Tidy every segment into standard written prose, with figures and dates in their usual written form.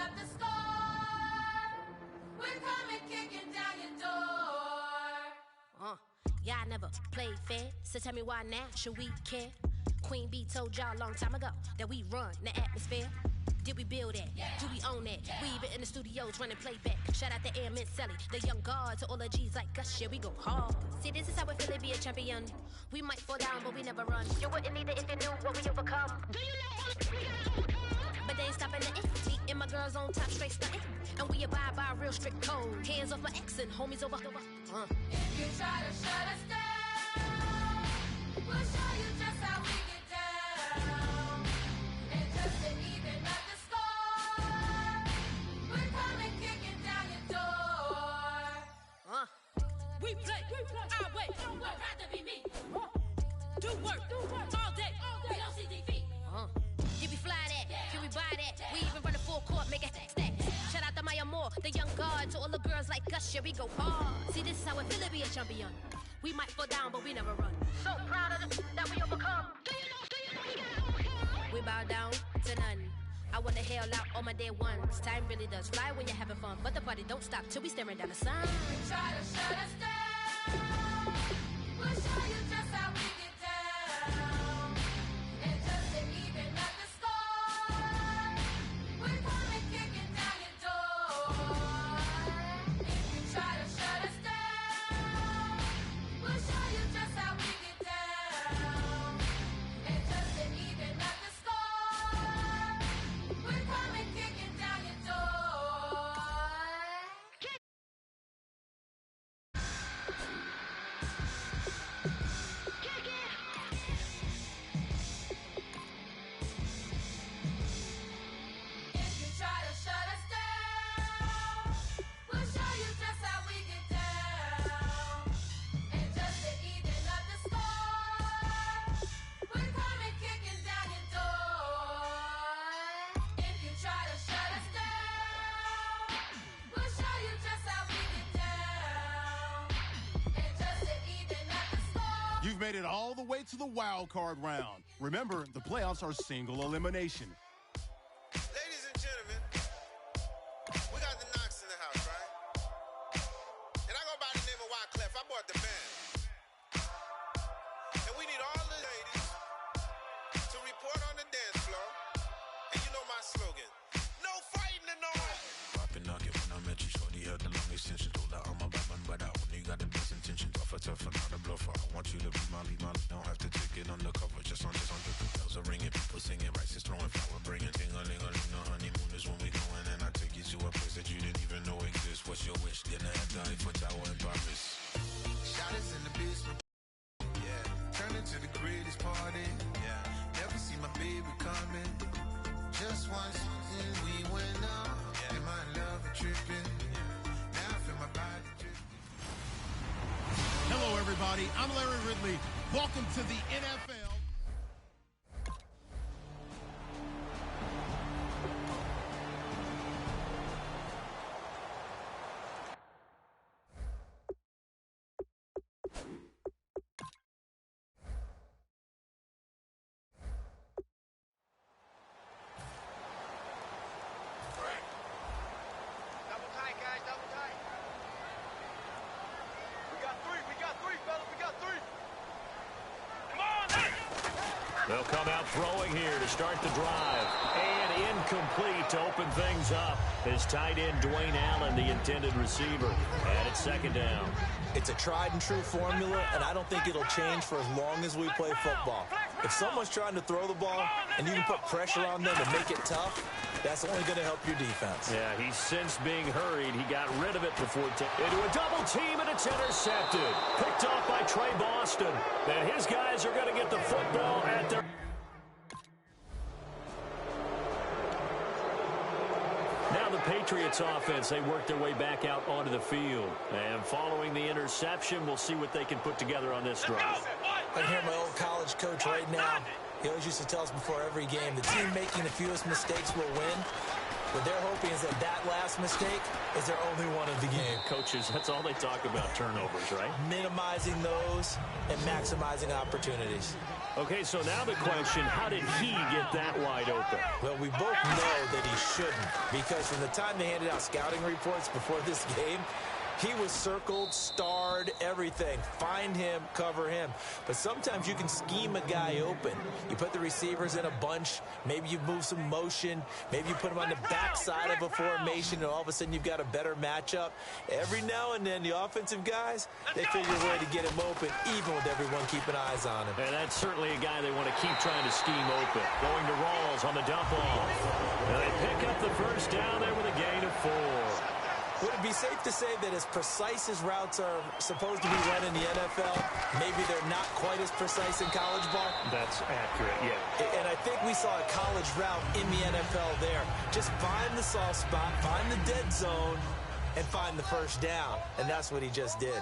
up the score. We're coming kicking down your door. Y'all never played fair, so tell me why now should we care? Queen Bee told y'all a long time ago that we run the atmosphere. Did we build that? Yeah. Do we own that? Yeah. We even in the studios running playback. Shout out to Airman Sally, the young guard, to all the G's like us. Yeah, we go hard. See, this is how we feel to be a champion. We might fall down, but we never run. You wouldn't need it if you knew what we overcome. Do you know all we gotta overcome? But they ain't stopping the me and my girls on top straight stunting. And we abide by a real strict code. Hands off my ex and homies over. If you try to shut us down, we'll show you just how we get down. And just to even up the score, we're coming kicking down your door. We play our way. Would rather be me. Do work all day. We don't see defeat. Did we fly that? Can we buy that? We even run a full court, make it stack. Shout out to Maya Moore, the young guard, to all the girls like us. Yeah, we go hard. See, this is how it feel to be a champion. We might fall down, but we never run. So proud of that we overcome. Do you know we gotta overcome? We bow down to none. I wanna hail out all my day ones. Time really does fly when you're having fun, but the party don't stop till we staring down the sun. If you try to shut us down, we'll show you just how we get down. And just to even up the score, we're coming kicking down your door. If you try to shut us down, we'll show you just how we get down. And just to even up the score, we're coming kicking down your door. If you try to shut us down, we'll show you just how we get down. And just to even up the score, we're coming kicking down your door. If you try to shut us down, we'll show you just how we get down. And just to even up the score. You've made it all the way to the wild card round. Remember, the playoffs are single elimination. Ladies and gentlemen, we got the Knox in the house, right? And I go by the name of Wyclef. I bought the band. And we need all the ladies to report on the dance floor. And you know my slogan, no fighting in the hall. Poppin' nugget when I met you, shorty had the long extension. Told her I'm a bad man, but I only got the best intention. Tougher, not a bluffer. I want you to be my lead, don't have to take it undercover. Just on bells are ringing, people singing, rice is throwing, flower bringing. Ting-a-ling-a-ling, the honeymoon is when we going, and I take you to a place that you didn't even know exists. What's your wish? Dinner at the Eiffel Tower in Paris. Shot us in the basement. Yeah. Turn into the greatest party. Yeah. Never see my baby coming. Just once and we went up. Yeah. And my love a tripping. Yeah. Now I feel my body dripping. Hello, everybody. I'm Larry Ridley. Welcome to the NFL. Double tight, guys, double tight. We got three, fellas, we got three. Come on, They'll come out throwing here to start the drive. And incomplete to open things up. His tight end, Dwayne Allen, the intended receiver. And it's second down. It's a tried and true formula, and I don't think it'll change for as long as we play football. If someone's trying to throw the ball and you can put pressure on them and make it tough, that's only going to help your defense. Yeah, he's since being hurried. He got rid of it before into a double team, and it's intercepted. Picked off by Trey Boston. And his guys are going to get the football at their... Now the Patriots offense, they work their way back out onto the field. And following the interception, we'll see what they can put together on this drive. I can hear my old college coach right now. He always used to tell us before every game, the team making the fewest mistakes will win. What they're hoping is that last mistake is their only one of the game. Coaches, that's all they talk about, turnovers, right? Minimizing those and maximizing opportunities. Okay, so now the question, how did he get that wide open? Well, we both know that he shouldn't, because from the time they handed out scouting reports before this game, he was circled, starred, everything. Find him, cover him. But sometimes you can scheme a guy open. You put the receivers in a bunch. Maybe you move some motion. Maybe you put them on the backside of a formation, and all of a sudden you've got a better matchup. Every now and then, the offensive guys, they figure a way to get him open, even with everyone keeping eyes on him. And that's certainly a guy they want to keep trying to scheme open. Going to Rawls on the dump off. And they pick up the first down there with a gain of 4. Would it be safe to say that as precise as routes are supposed to be run in the NFL, maybe they're not quite as precise in college ball? That's accurate, yeah. And I think we saw a college route in the NFL there. Just find the soft spot, find the dead zone, and find the first down. And that's what he just did.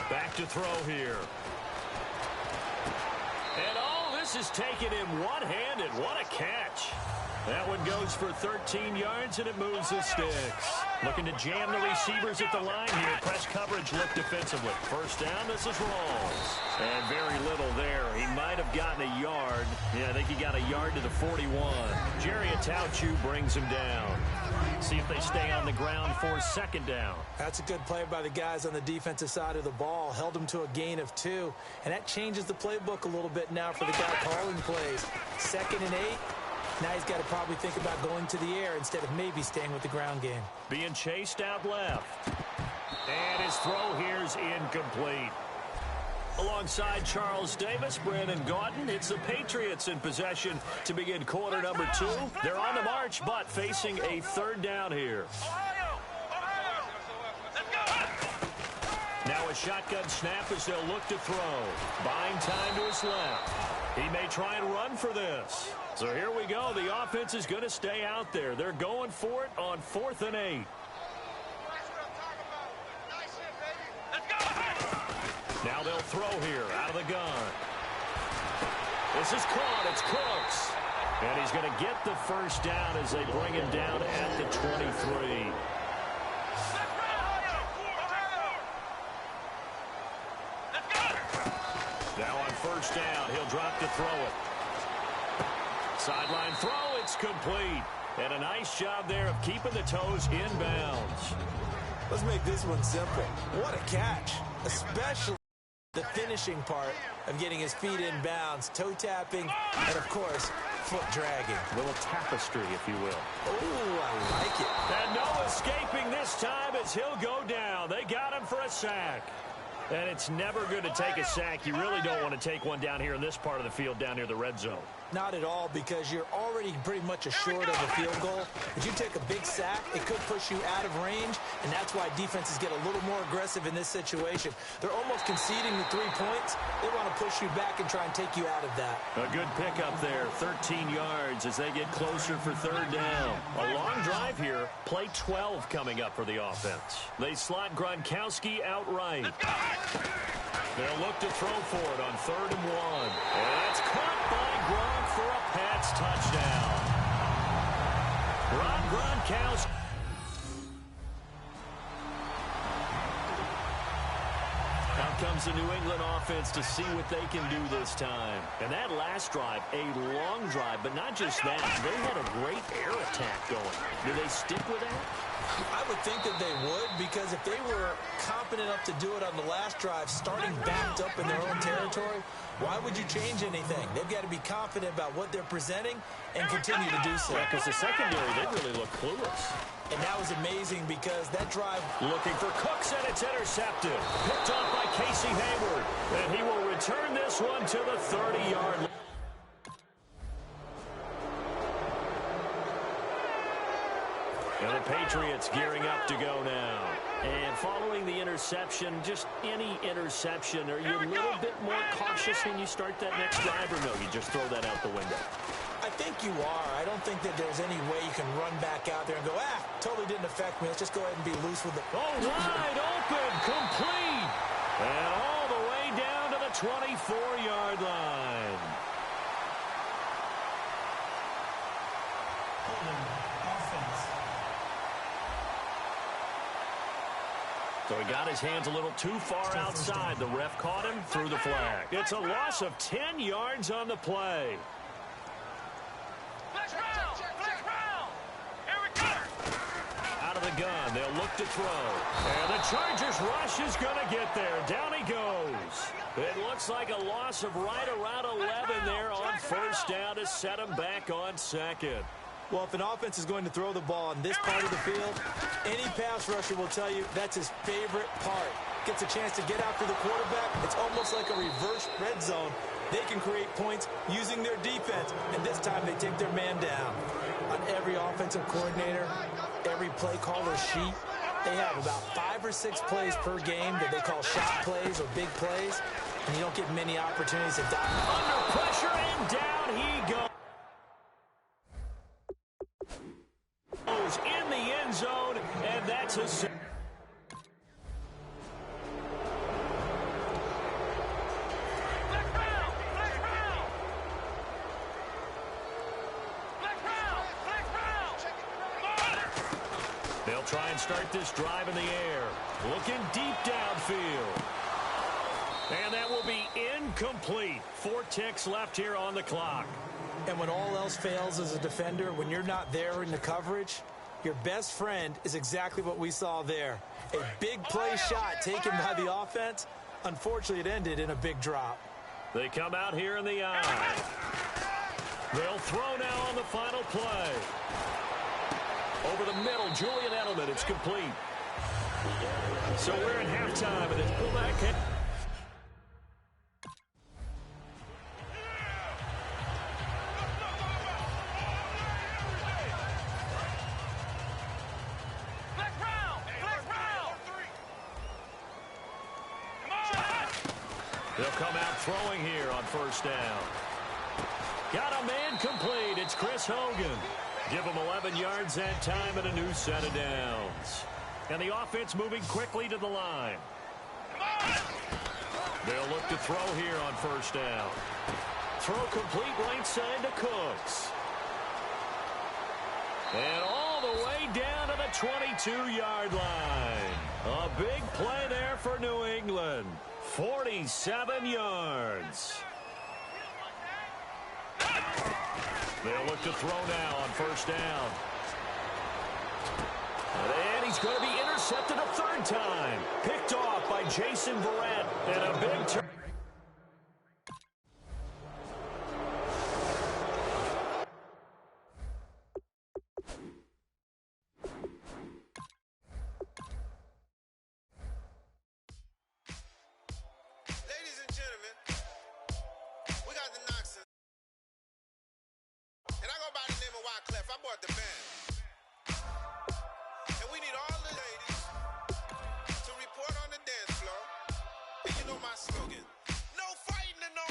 Back to throw here. And all this is taken in one-handed. What a catch. That one goes for 13 yards, and it moves the sticks. Looking to jam the receivers at the line here. Press coverage look defensively. First down, this is Rawls. And very little there. He might have gotten a yard. Yeah, I think he got a yard to the 41. Jerry Atauchu brings him down. See if they stay on the ground for second down. That's a good play by the guys on the defensive side of the ball. Held them to a gain of 2. And that changes the playbook a little bit now for the guy calling plays. 2nd and 8. Now he's got to probably think about going to the air instead of maybe staying with the ground game. Being chased out left. And his throw here's incomplete. Alongside Charles Davis, Brandon Gaudin. It's the Patriots in possession to begin quarter number 2. They're on the march, but facing a third down here. Now a shotgun snap as they'll look to throw. Buying time to his left. He may try and run for this. So here we go. The offense is going to stay out there. They're going for it on 4th and 8. Now they'll throw here out of the gun. This is caught. It's Cooks. And he's going to get the first down as they bring him down at the 23. Now on first down, he'll drop to throw it. Sideline throw, it's complete. And a nice job there of keeping the toes inbounds. Let's make this one simple. What a catch, especially the finishing part of getting his feet in bounds, toe tapping, and of course, foot dragging. A little tapestry, if you will. Oh, I like it. And no escaping this time as he'll go down. They got him for a sack. And it's never good to take a sack. You really don't want to take one down here in this part of the field, down near the red zone. Not at all, because you're already pretty much assured of a field goal. If you take a big sack, it could push you out of range, and that's why defenses get a little more aggressive in this situation. They're almost conceding the 3 points. They want to push you back and try and take you out of that. A good pickup there, 13 yards as they get closer for third down. A long drive here, play 12 coming up for the offense. They slot Gronkowski outright. They'll look to throw for it on 3rd and 1. And that's caught by Gronk for a Pats touchdown. Gronkowski. Out comes the New England offense to see what they can do this time. And that last drive, a long drive, but not just that. They had a great air attack going. Do they stick with that? I would think that they would, because if they were confident enough to do it on the last drive, starting backed up in their own territory, why would you change anything? They've got to be confident about what they're presenting and continue to do so. Because the secondary, they really look clueless. And that was amazing because that drive... Looking for Cooks, and it's intercepted. Picked off by Casey Hayward. And he will return this one to the 30-yard line. And the Patriots gearing up to go now. And following the interception, just any interception, are you a little bit more cautious when you start that next drive, or no, you just throw that out the window? I think you are. I don't think that there's any way you can run back out there and go, totally didn't affect me. Let's just go ahead and be loose with it. Oh, wide open, complete. And all the way down to the 24-yard line. So he got his hands a little too far outside. The ref caught him, threw the flag. It's a loss of 10 yards on the play. Out of the gun, they'll look to throw. And the Chargers rush is going to get there. Down he goes. It looks like a loss of right around 11 there on first down to set him back on second. Well, if an offense is going to throw the ball in this part of the field, any pass rusher will tell you that's his favorite part. Gets a chance to get after the quarterback. It's almost like a reverse red zone. They can create points using their defense, and this time they take their man down. On every offensive coordinator, every play caller sheet, they have about 5 or 6 plays per game that they call shot plays or big plays, and you don't get many opportunities to dive. Under pressure, and down he goes. In the end zone, and that's a... They'll try and start this drive in the air. Looking deep downfield. And that will be incomplete. 4 ticks left here on the clock. And when all else fails as a defender, when you're not there in the coverage, your best friend is exactly what we saw there. A big play shot taken by the offense. Unfortunately, it ended in a big drop. They come out here in the eye. They'll throw now on the final play. Over the middle, Julian Edelman. It's complete. So we're in halftime, and it's pullback. They'll come out throwing here on first down. Got a man complete. It's Chris Hogan. Give him 11 yards that time and a new set of downs. And the offense moving quickly to the line. They'll look to throw here on first down. Throw complete right side to Cooks. And all the way down to the 22-yard line. A big play there for New England. 47 yards. They'll look to throw now on first down. And he's going to be intercepted a third time. Picked off by Jason Verrett. And a big turn. Ladies and gentlemen, we got the Knox. And I go by the name of Wyclef. I bought the band. And we need all the ladies to report on the dance floor. And you know my slogan. No fighting and no...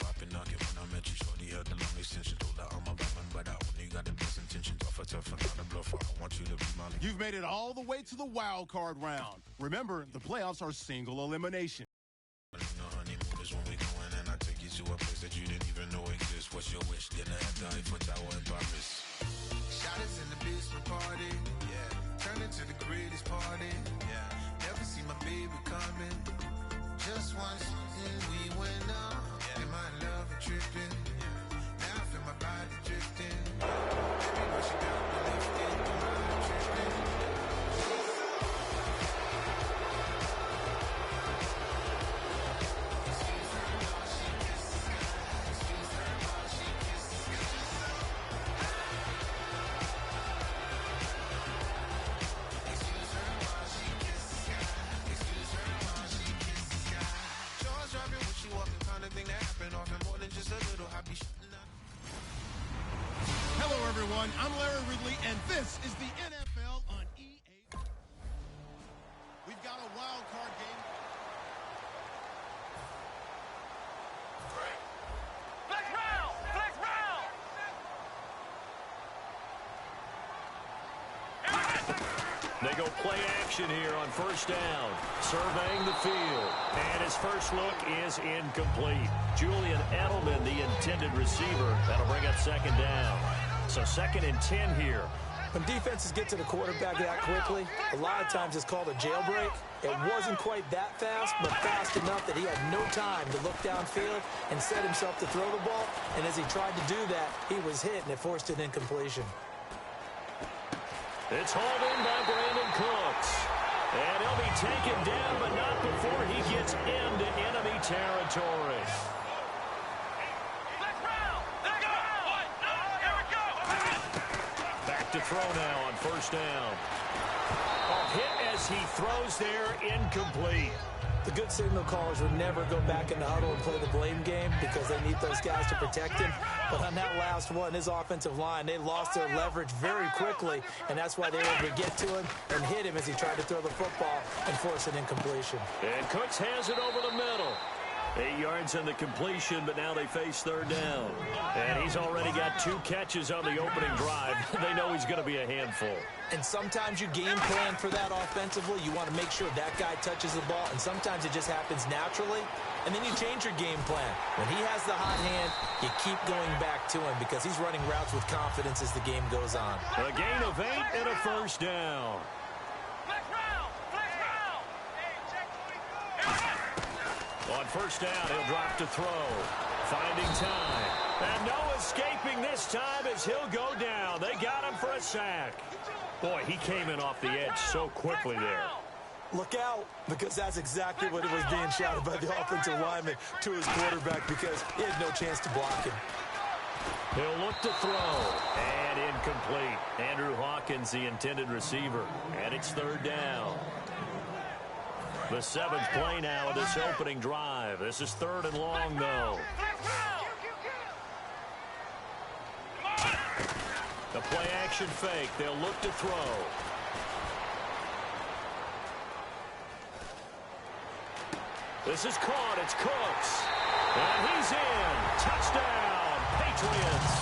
I've been knocking when I met you, shorty had the long extension. Told her I'm a Batman, but I only got the best intentions. Tough and not a bluffer. I want you to be my... You've made it all the way to the wild card round. Remember, the playoffs are single elimination. Honeymoon is when we going, and I take you to a place that you didn't even know exists. What's your wish? Dinner at the Eiffel Tower in Paris. Shot us in the basement party. Yeah. Turn it to the greatest party. Yeah. Never see my baby coming. Just once and we went up. Yeah. And my love drifting. Yeah. Now I feel my body drifting. Baby, when she got me lifted, my mind drifting. Jaws dropping when she walking, kind of thing that happened often more than just a little happy shooting up. Hello, everyone. I'm Larry Ridley, and this is the NFL on EA. We've got a wild card game. They go play action here on first down. Surveying the field. And his first look is incomplete. Julian Edelman, the intended receiver. That'll bring up second down. So 2nd and 10 here. When defenses get to the quarterback that quickly, a lot of times it's called a jailbreak. It wasn't quite that fast, but fast enough that he had no time to look downfield and set himself to throw the ball. And as he tried to do that, he was hit, and it forced an incompletion. It's hauled in by Brandon Cooks. And he'll be taken down, but not before he gets into enemy territory. Back to throw now on 1st down. Hit as he throws there, incomplete. The good signal callers would never go back in the huddle and play the blame game because they need those guys to protect him. But on that last one, his offensive line, they lost their leverage very quickly, and that's why they were able to get to him and hit him as he tried to throw the football and force an incompletion. And Cooks has it over the middle. 8 yards on the completion, but now they face 3rd down. And he's already got 2 catches on the opening drive. They know he's going to be a handful. And sometimes you game plan for that offensively. You want to make sure that guy touches the ball, and sometimes it just happens naturally. And then you change your game plan. When he has the hot hand, you keep going back to him because he's running routes with confidence as the game goes on. A gain of 8 and a 1st down. On 1st down, he'll drop to throw. Finding time. And no escaping this time as he'll go down. They got him for a sack. Boy, he came in off the edge so quickly there. Look out, because that's exactly what it was being shouted by the offensive lineman to his quarterback because he had no chance to block him. He'll look to throw. And incomplete. Andrew Hawkins, the intended receiver. And it's 3rd down. The 7th play now of this opening drive. This is 3rd and long, though. The play-action fake. They'll look to throw. This is caught. It's Cooks. And he's in. Touchdown, Patriots.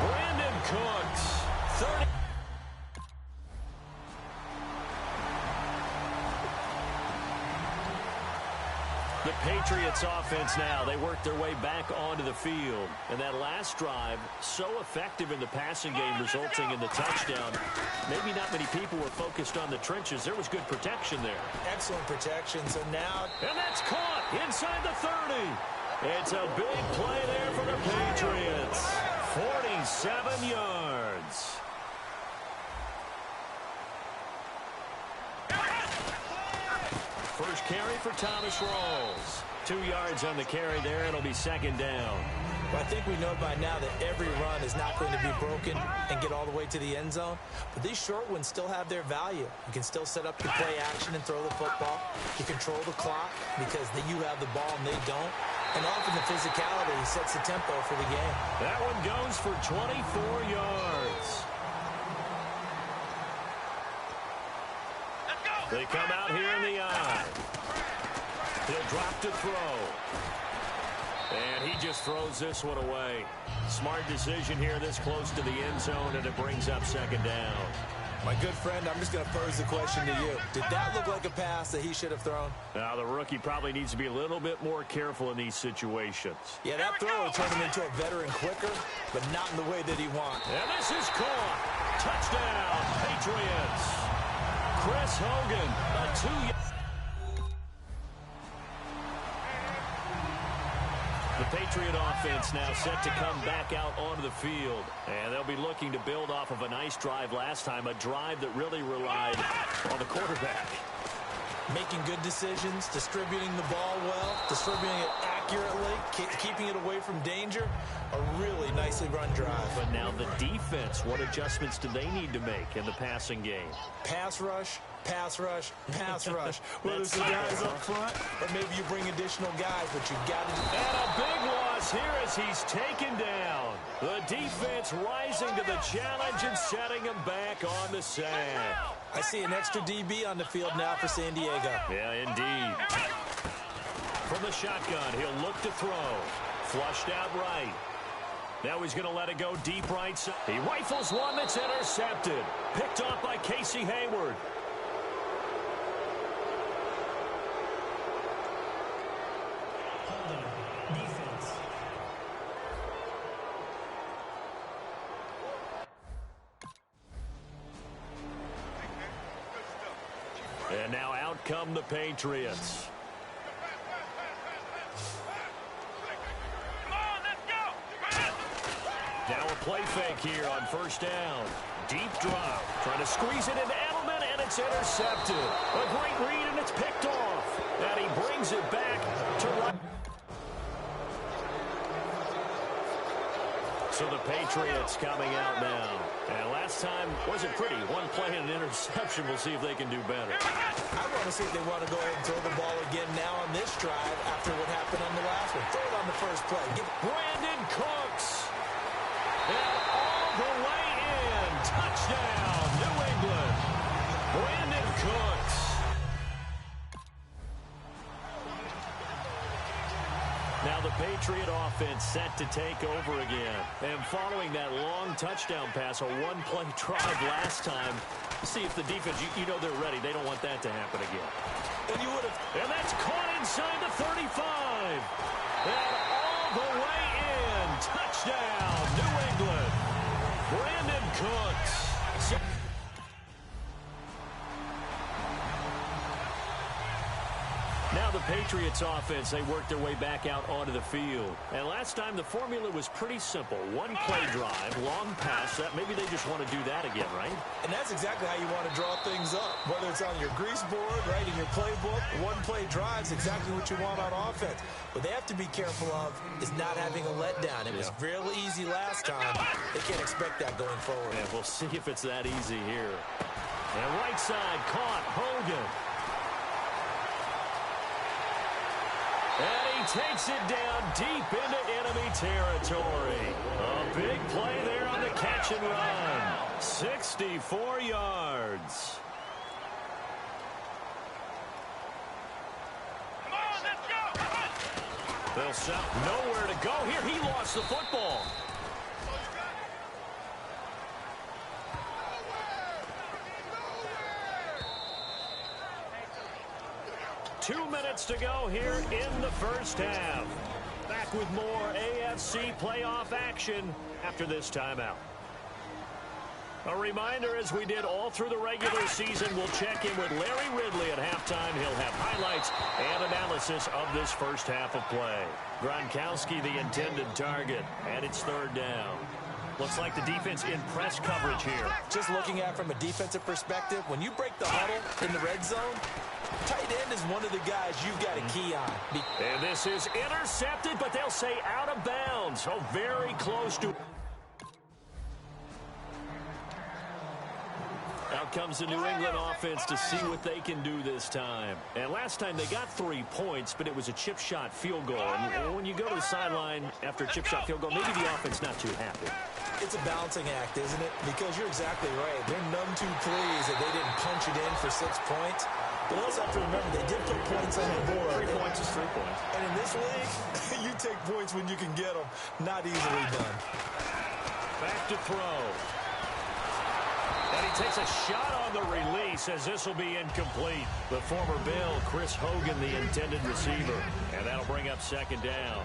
Brandon Cooks, 30. The Patriots offense now, they work their way back onto the field. And that last drive, so effective in the passing game, resulting in the touchdown. Maybe not many people were focused on the trenches. There was good protection there. Excellent protection. So now... And that's caught inside the 30. It's a big play there for the Patriots. 47 yards. First carry for Thomas Rawls. 2 yards on the carry there. It'll be 2nd down. Well, I think we know by now that every run is not going to be broken and get all the way to the end zone. But these short ones still have their value. You can still set up the play action and throw the football. You control the clock because you have the ball and they don't. And often the physicality sets the tempo for the game. That one goes for 24 yards. They come out here in the eye. He'll drop to throw. And he just throws this one away. Smart decision here this close to the end zone, and it brings up 2nd down. My good friend, I'm just going to pose the question to you. Did that look like a pass that he should have thrown? Now, the rookie probably needs to be a little bit more careful in these situations. Yeah, that throw will turn him into a veteran quicker, but not in the way that he wants. And this is caught. Touchdown, Patriots. Chris Hogan, a 2-yard. The Patriot offense now set to come back out onto the field. And they'll be looking to build off of a nice drive last time, a drive that really relied on the quarterback. Making good decisions, distributing the ball well, distributing it accurately, keeping it away from danger. A really nicely run drive. But now the defense, what adjustments do they need to make in the passing game? Pass rush, pass rush, pass rush. Whether it's the guys up front or maybe you bring additional guys, but you got to. And a big loss here as he's taken down. The defense rising to the challenge and setting him back on the sack. I see an extra DB on the field now for San Diego. Yeah, indeed. From the shotgun, he'll look to throw. Flushed out right. Now he's going to let it go deep right side. He rifles one that's intercepted. Picked off by Casey Hayward. come the Patriots. Now a play fake here on first down. Deep drop. Trying to squeeze it into Edelman, and it's intercepted. A great read, and it's picked off. And he brings it back to right. So the Patriots coming out now. And last time wasn't pretty. One play and an interception. We'll see if they can do better. I want to see if they want to go ahead and throw the ball again now on this drive after what happened on the last one. Throw it on the first play. Brandon Cooks. And all the way in. Touchdown, New England. Brandon Cooks. Now the Patriot offense set to take over again. And following that long touchdown pass, a one-play drive last time, see if the defense, you know they're ready. They don't want that to happen again. And that's caught inside the 35. And all the way in. Touchdown, New England. Brandon Cooks. Now the Patriots offense, they worked their way back out onto the field. And last time the formula was pretty simple. One play drive, long pass. That maybe they just want to do that again, right? And that's exactly how you want to draw things up. Whether it's on your grease board, right, in your playbook, one play drive is exactly what you want on offense. What they have to be careful of is not having a letdown. It was real easy last time. They can't expect that going forward. And we'll see if it's that easy here. And right side caught Hogan. And he takes it down deep into enemy territory. A big play there on the catch and run. 64 yards. Come on, let's go. They'll shout nowhere to go here. He lost the football. 2 minutes to go here in the first half. Back with more AFC playoff action after this timeout. A reminder, as we did all through the regular season, we'll check in with Larry Ridley at halftime. He'll have highlights and analysis of this first half of play. Gronkowski, the intended target, and it's third down. Looks like the defense in press coverage here. Just looking at it from a defensive perspective, when you break the huddle in the red zone, tight end is one of the guys you've got a key on. And this is intercepted, but they'll say out of bounds. So very close to. Out comes the New England offense to see what they can do this time. And last time they got 3 points, but it was a chip shot field goal. And when you go to the sideline after a chip shot field goal, maybe the offense not too happy. It's a balancing act, isn't it? Because you're exactly right. They're none too pleased that they didn't punch it in for 6 points. But also have to remember, they did put points on the board. 3 points is 3 points. And in this league, you take points when you can get them. Not easily done. Back to throw. And he takes a shot on the release as this will be incomplete. The former Bill, Chris Hogan, the intended receiver. And that'll bring up second down.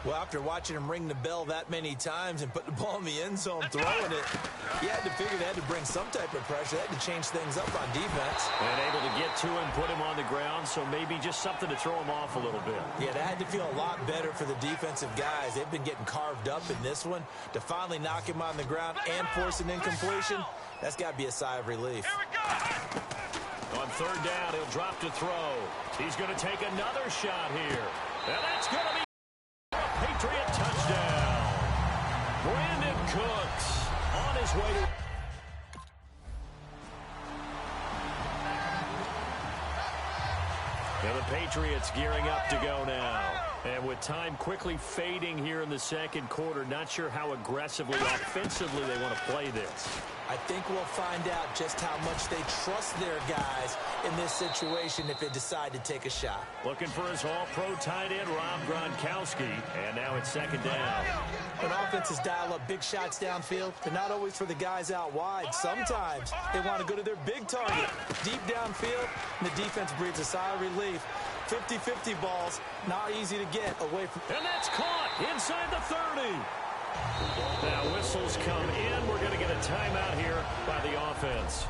Well, after watching him ring the bell that many times and put the ball in the end zone, throwing it, you had to figure they had to bring some type of pressure. They had to change things up on defense. And able to get to him, put him on the ground, so maybe just something to throw him off a little bit. Yeah, that had to feel a lot better for the defensive guys. They've been getting carved up in this one. To finally knock him on the ground and force an incompletion, that's got to be a sigh of relief. On third down, he'll drop to throw. He's going to take another shot here. And that's going to be Patriot touchdown. Brandon Cooks on his way to... Now the Patriots gearing up to go now. And with time quickly fading here in the second quarter, not sure how aggressively, offensively they want to play this. I think we'll find out just how much they trust their guys in this situation if they decide to take a shot. Looking for his all-pro tight end, Rob Gronkowski. And now it's second down. When offenses dial up big shots downfield, they're not always for the guys out wide. Sometimes they want to go to their big target, deep downfield, and the defense breathes a sigh of relief. 50-50 balls, not easy to get away from. And that's caught inside the 30. Now whistles come in. We're going to get a timeout here by the offense.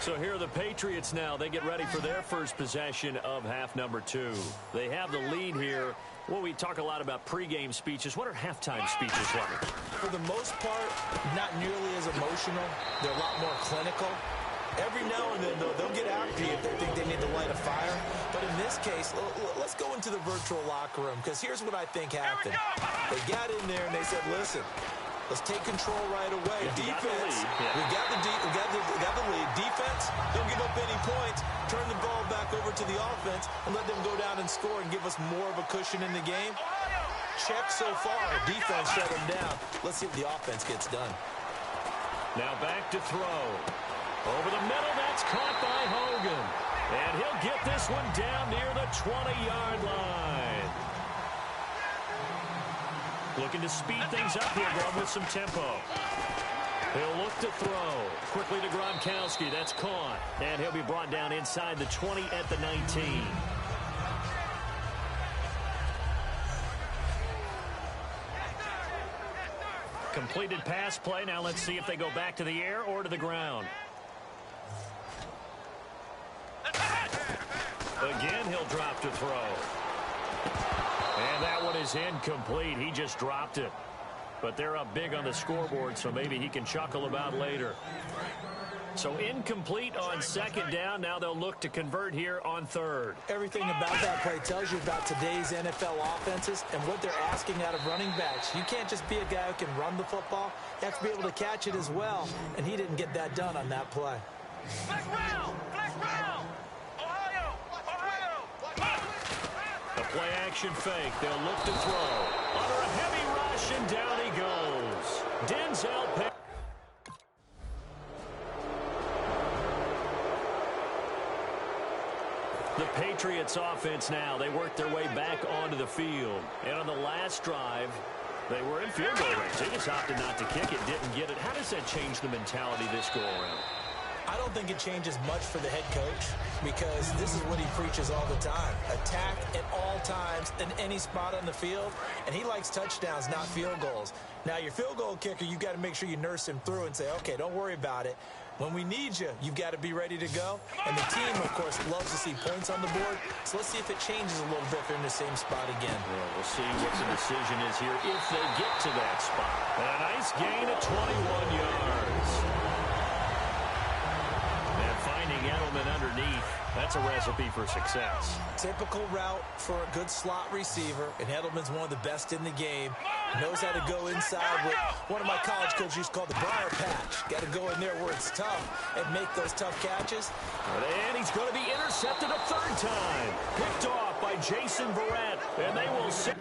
So here are the Patriots now. They get ready for their first possession of half number 2. They have the lead here. Well, we talk a lot about pregame speeches. What are halftime speeches like? For the most part, not nearly as emotional. They're a lot more clinical. Every now and then, though, they'll get after you if they think they need to light a fire. But in this case, let's go into the virtual locker room, because here's what I think happened. They got in there and they said, listen, let's take control right away. Defense, we got the lead. Defense, don't give up any points. Turn the ball back over to the offense and let them go down and score and give us more of a cushion in the game. Check so far. Defense shut them down. Let's see if the offense gets done. Now back to throw. Over the middle, that's caught by Hogan. And he'll get this one down near the 20-yard line. Looking to speed things up here, going with some tempo. He'll look to throw. Quickly to Gronkowski. That's caught. And he'll be brought down inside the 20 at the 19. Completed pass play. Now let's see if they go back to the air or to the ground. Again, he'll drop to throw. And that one is incomplete. He just dropped it. But they're up big on the scoreboard, so maybe he can chuckle about later. So incomplete on second down. Now they'll look to convert here on third. Everything about that play tells you about today's NFL offenses and what they're asking out of running backs. You can't just be a guy who can run the football. You have to be able to catch it as well. And he didn't get that done on that play. Flex round! Flex round! Ohio! The play action fake. They'll look to throw. Under a heavy rush, and down he goes. Denzel Perry. The Patriots offense now. They work their way back onto the field. And on the last drive, they were in field goal range. They just opted not to kick it, didn't get it. How does that change the mentality this go around? I don't think it changes much for the head coach, because this is what he preaches all the time. Attack at all times in any spot on the field, and he likes touchdowns, not field goals. Now, your field goal kicker, you've got to make sure you nurse him through and say, okay, don't worry about it. When we need you, you've got to be ready to go. And the team, of course, loves to see points on the board. So let's see if it changes a little bit if they're in the same spot again. Well, we'll see what the decision is here if they get to that spot. And a nice gain of 21 yards. And finding Edelman underneath, that's a recipe for success. Typical route for a good slot receiver, and Edelman's one of the best in the game. Knows how to go inside what one of my college coaches used to call the briar patch. Got to go in there where it's tough and make those tough catches. And he's going to be intercepted a third time. Picked off by Jason Verrett, and they will sit.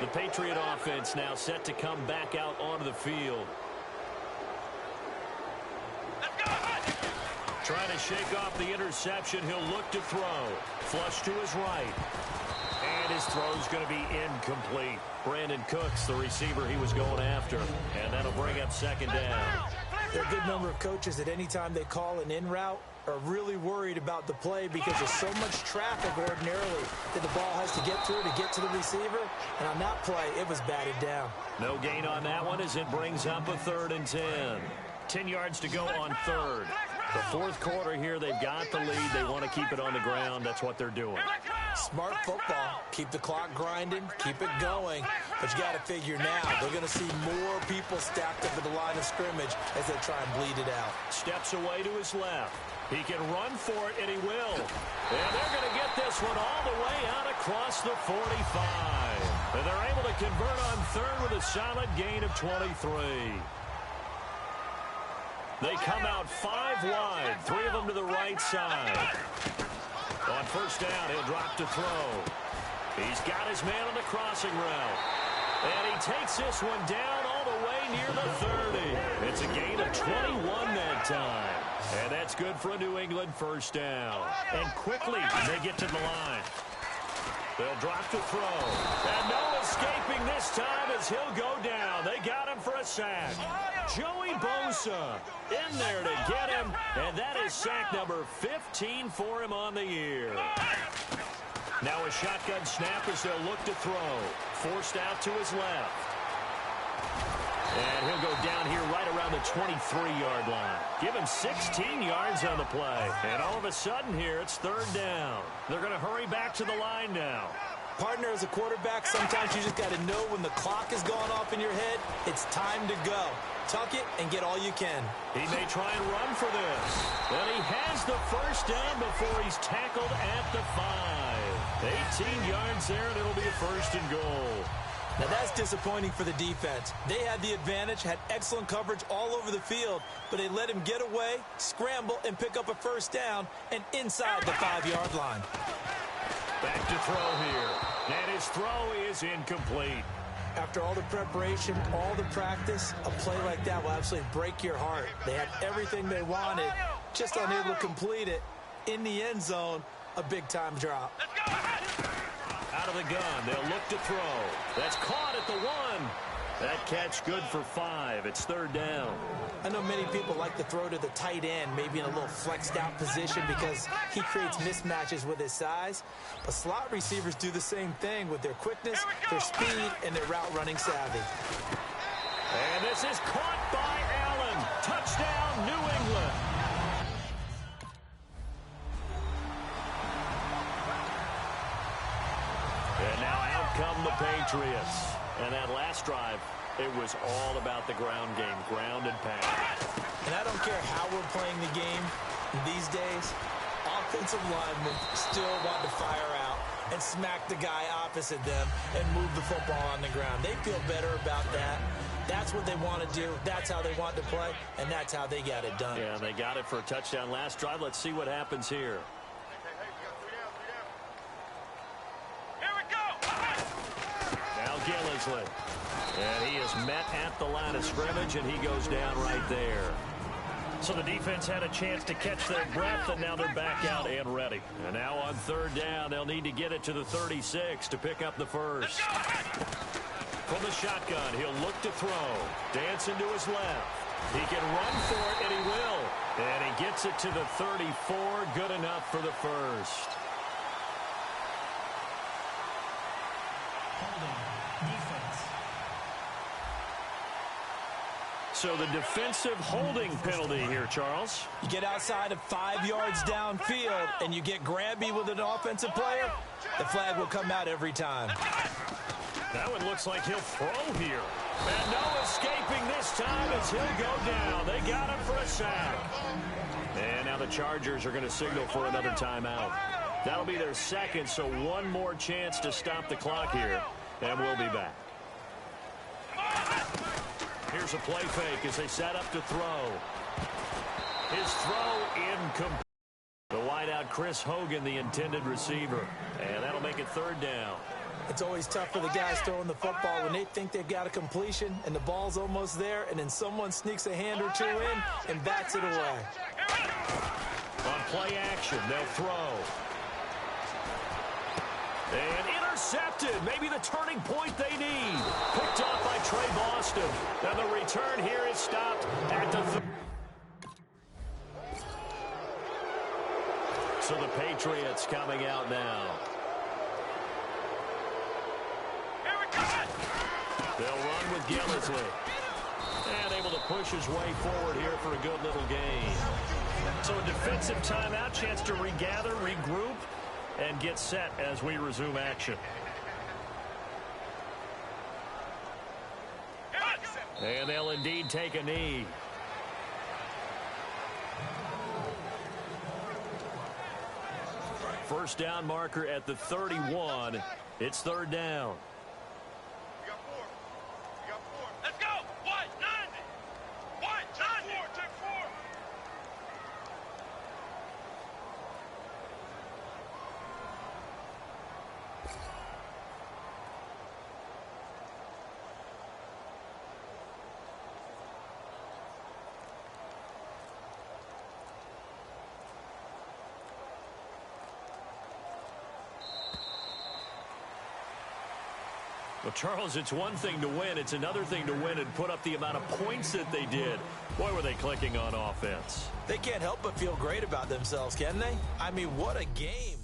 The Patriot offense now set to come back out onto the field. Trying to shake off the interception. He'll look to throw. Flush to his right. And his throw's going to be incomplete. Brandon Cooks, the receiver he was going after. And that'll bring up second down. There are a good number of coaches that anytime they call an in route are really worried about the play because there's so much traffic ordinarily that the ball has to get through to get to the receiver. And on that play, it was batted down. No gain on that one as it brings up a 3rd and 10. 10 yards to go on third. The fourth quarter here, they've got the lead. They want to keep it on the ground. That's what they're doing. Smart football. Keep the clock grinding. Keep it going. But you got to figure now, they're going to see more people stacked up at the line of scrimmage as they try and bleed it out. Steps away to his left. He can run for it, and he will. And they're going to get this one all the way out across the 45. And they're able to convert on third with a solid gain of 23. They come out 5 wide, 3 of them to the right side. On first down, he'll drop to throw. He's got his man on the crossing route. And he takes this one down all the way near the 30. It's a gain of 21 that time. And that's good for a New England first down. And quickly, they get to the line. They'll drop to throw. And no escaping this time as he'll go down. They got him for a sack. Joey Bosa in there to get him, and that is sack number 15 for him on the year. Now a shotgun snap as they'll look to throw. Forced out to his left. And he'll go down here right around the 23-yard line. Give him 16 yards on the play. And all of a sudden here, it's third down. They're going to hurry back to the line now. Partner, as a quarterback, sometimes you just got to know when the clock is going off in your head, it's time to go. Tuck it and get all you can. He may try and run for this. And he has the first down before he's tackled at the 5. 18 yards there, and it'll be a first and goal. Now that's disappointing for the defense. They had the advantage, had excellent coverage all over the field, but they let him get away, scramble, and pick up a first down, and inside the 5-yard line. Back to throw here. And his throw is incomplete. After all the preparation, all the practice, a play like that will absolutely break your heart. They had everything they wanted, just unable to complete it. In the end zone, a big-time drop. Out of the gun, they'll look to throw. That's caught at the 1. That catch good for 5. It's third down. I know many people like to throw to the tight end, maybe in a little flexed out position because he creates mismatches with his size. But slot receivers do the same thing with their quickness, their speed, and their route running savvy. And this is caught by Allen. Touchdown, New England. And now out come the Patriots. And that last drive, it was all about the ground game, ground and pound. And I don't care how we're playing the game these days, offensive linemen still want to fire out and smack the guy opposite them and move the football on the ground. They feel better about that. That's what they want to do. That's how they want to play, and that's how they got it done. Yeah, they got it for a touchdown last drive. Let's see what happens here. Gillisley. And he is met at the line of scrimmage, and he goes down right there. So the defense had a chance to catch their breath, and now they're back out and ready. And now on third down, they'll need to get it to the 36 to pick up the first. From the shotgun, he'll look to throw. Dancing to his left. He can run for it, and he will. And he gets it to the 34. Good enough for the first. So the defensive holding penalty here, Charles. You get outside of 5 yards downfield and you get grabby with an offensive player, the flag will come out every time. That one looks like he'll throw here. And no escaping this time as he'll go down. They got him for a sack. And now the Chargers are going to signal for another timeout. That'll be their second, so one more chance to stop the clock here. And we'll be back. Here's a play fake as they set up to throw. His throw incomplete. The wideout Chris Hogan, the intended receiver. And that'll make it third down. It's always tough for the guys throwing the football when they think they've got a completion and the ball's almost there, and then someone sneaks a hand or two in and bats it away. On play action, they'll throw. And intercepted. Maybe the turning point they need. Picked off by Trey Boston. And the return here is stopped at the So the Patriots coming out now. They'll run with Gillisley. And able to push his way forward here for a good little gain. So a defensive timeout, chance to regather, regroup, and get set as we resume action. And they'll indeed take a knee. First down marker at the 31. It's third down. Let's go! White, 90! White, 90! Take four! Well, Charles, it's one thing to win. It's another thing to win and put up the amount of points that they did. Boy, were they clicking on offense. They can't help but feel great about themselves, can they? I mean, what a game.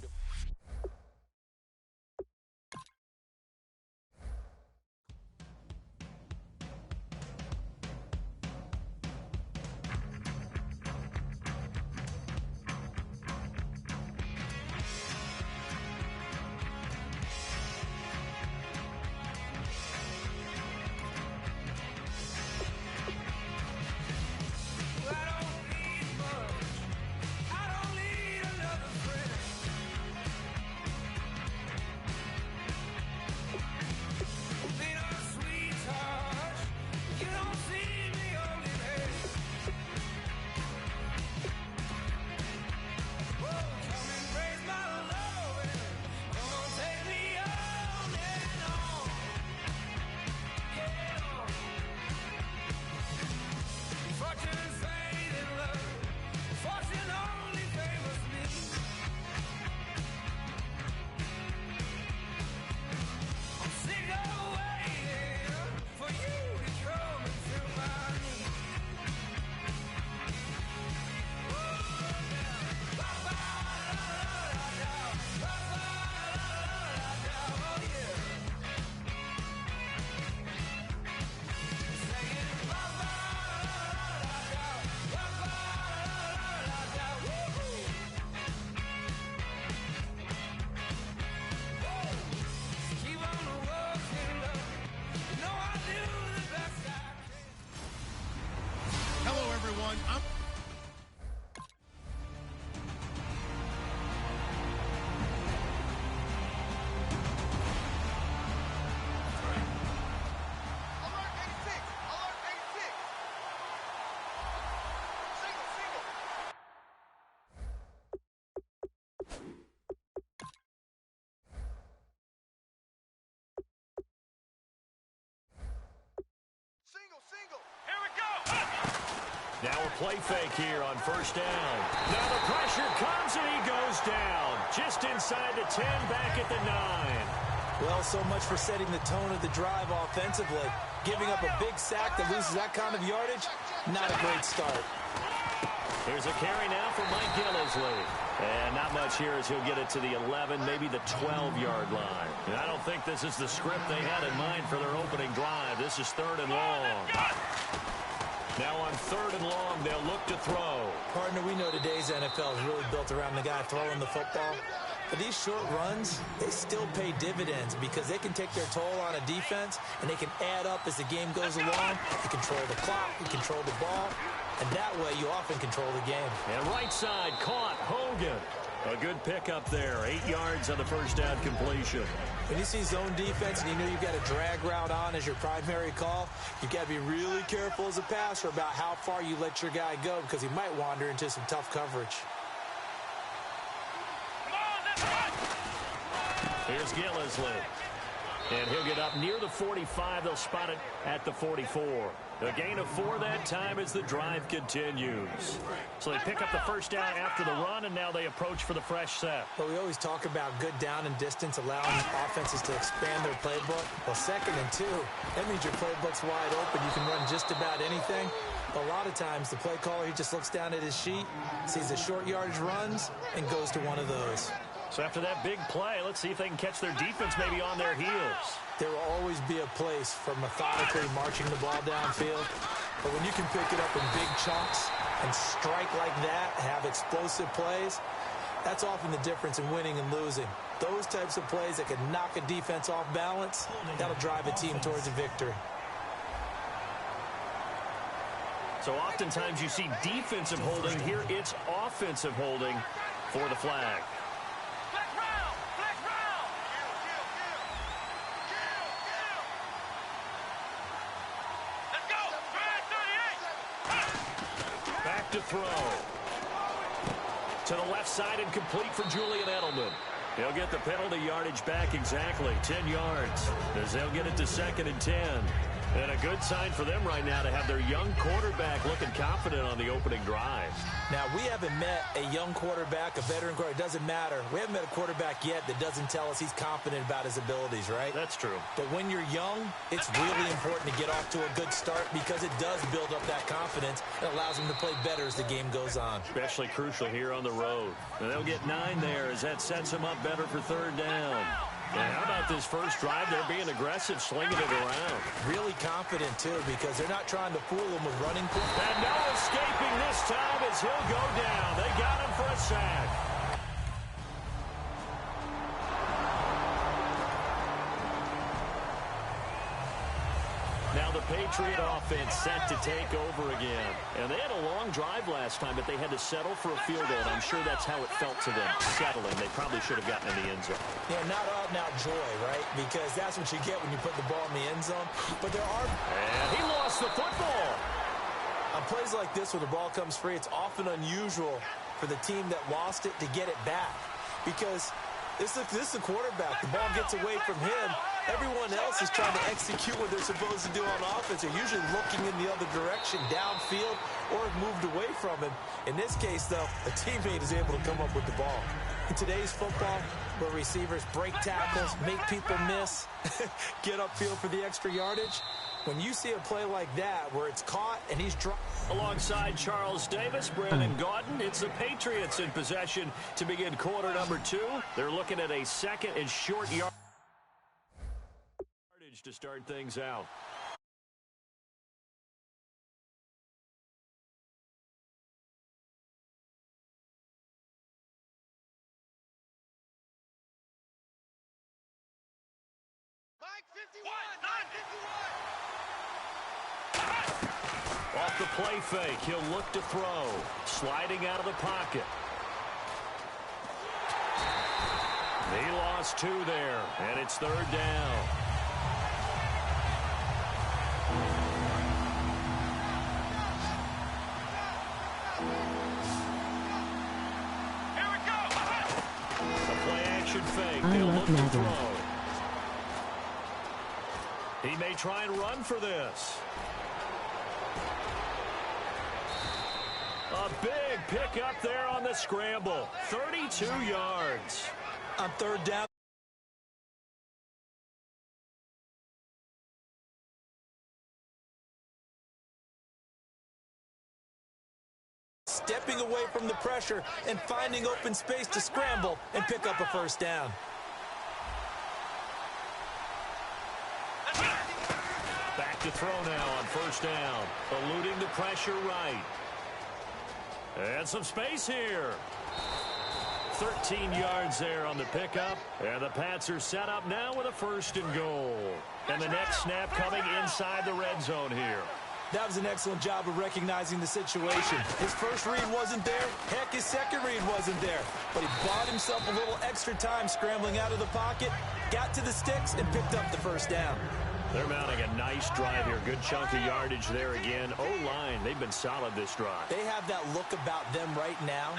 Now a play fake here on first down. Now the pressure comes and he goes down. Just inside the 10, back at the 9. Well, so much for setting the tone of the drive offensively. Giving up a big sack that loses that kind of yardage, not a great start. Here's a carry now for Mike Gillislee. And not much here as he'll get it to the 11, maybe the 12-yard line. And I don't think this is the script they had in mind for their opening drive. This is 3rd and long. Now on 3rd and long, they'll look to throw. Partner, we know today's NFL is really built around the guy throwing the football. But these short runs, they still pay dividends because they can take their toll on a defense and they can add up as the game goes along. You control the clock, you control the ball, and that way you often control the game. And right side caught Hogan. A good pickup there. 8 yards on the first down completion. When you see zone defense and you know you've got a drag route on as your primary call, you've got to be really careful as a passer about how far you let your guy go because he might wander into some tough coverage. Here's Gillislee. And he'll get up near the 45. They'll spot it at the 44. A gain of 4 that time as the drive continues. So they pick up the first down after the run, and now they approach for the fresh set. Well, we always talk about good down and distance, allowing offenses to expand their playbook. Well, 2nd and 2, that means your playbook's wide open. You can run just about anything. But a lot of times, the play caller, he just looks down at his sheet, sees the short yardage runs, and goes to one of those. So after that big play, let's see if they can catch their defense maybe on their heels. There will always be a place for methodically marching the ball downfield. But when you can pick it up in big chunks and strike like that, have explosive plays, that's often the difference in winning and losing. Those types of plays that can knock a defense off balance, that'll drive a team towards a victory. So oftentimes you see defensive holding. Here it's offensive holding for the flag. To throw. To the left side and complete for Julian Edelman. He'll get the penalty yardage back exactly, 10 yards, as they'll get it to 2nd and 10. And a good sign for them right now to have their young quarterback looking confident on the opening drive. Now, we haven't met a young quarterback, a veteran quarterback. It doesn't matter. We haven't met a quarterback yet that doesn't tell us he's confident about his abilities, right? That's true. But when you're young, it's really important to get off to a good start because it does build up that confidence. It allows him to play better as the game goes on. Especially crucial here on the road. And they'll get 9 there as that sets them up better for third down. And how about this first drive? They're being aggressive, slinging it around. Really confident, too, because they're not trying to fool him with running play. And no escaping this time as he'll go down. They got him for a sack. Now the Patriot offense set to take over again. And they had a long drive last time, but they had to settle for a field goal. And I'm sure that's how it felt to them, settling. They probably should have gotten in the end zone. Yeah, not out-and-out joy, right? Because that's what you get when you put the ball in the end zone. But there are... And he lost the football. On plays like this where the ball comes free, it's often unusual for the team that lost it to get it back. Because this is a quarterback. The ball gets away from him. Everyone else is trying to execute what they're supposed to do on offense. They're usually looking in the other direction, downfield, or moved away from him. In this case, though, a teammate is able to come up with the ball. In today's football, where receivers break tackles, make people miss, get upfield for the extra yardage, when you see a play like that where it's caught and he's dropped. Alongside Charles Davis, Brandon Gaudin, it's the Patriots in possession to begin quarter number 2. They're looking at a second and short yardage to start things out. Mike 51! Mike 51! Off the play fake, he'll look to throw. Sliding out of the pocket. He lost 2 there, and it's third down. Here we go! A play-action fake. They'll look to throw. He may try and run for this. A big pickup there on the scramble. 32 yards. On third down. Stepping away from the pressure and finding open space to scramble and pick up a first down. Back to throw now on first down. Eluding the pressure right. And some space here. 13 yards there on the pickup. And the Pats are set up now with a first and goal. And the next snap coming inside the red zone here. That was an excellent job of recognizing the situation. His first read wasn't there. Heck, his second read wasn't there. But he bought himself a little extra time scrambling out of the pocket, got to the sticks, and picked up the first down. They're mounting a nice drive here. Good chunk of yardage there again. O-line, they've been solid this drive. They have that look about them right now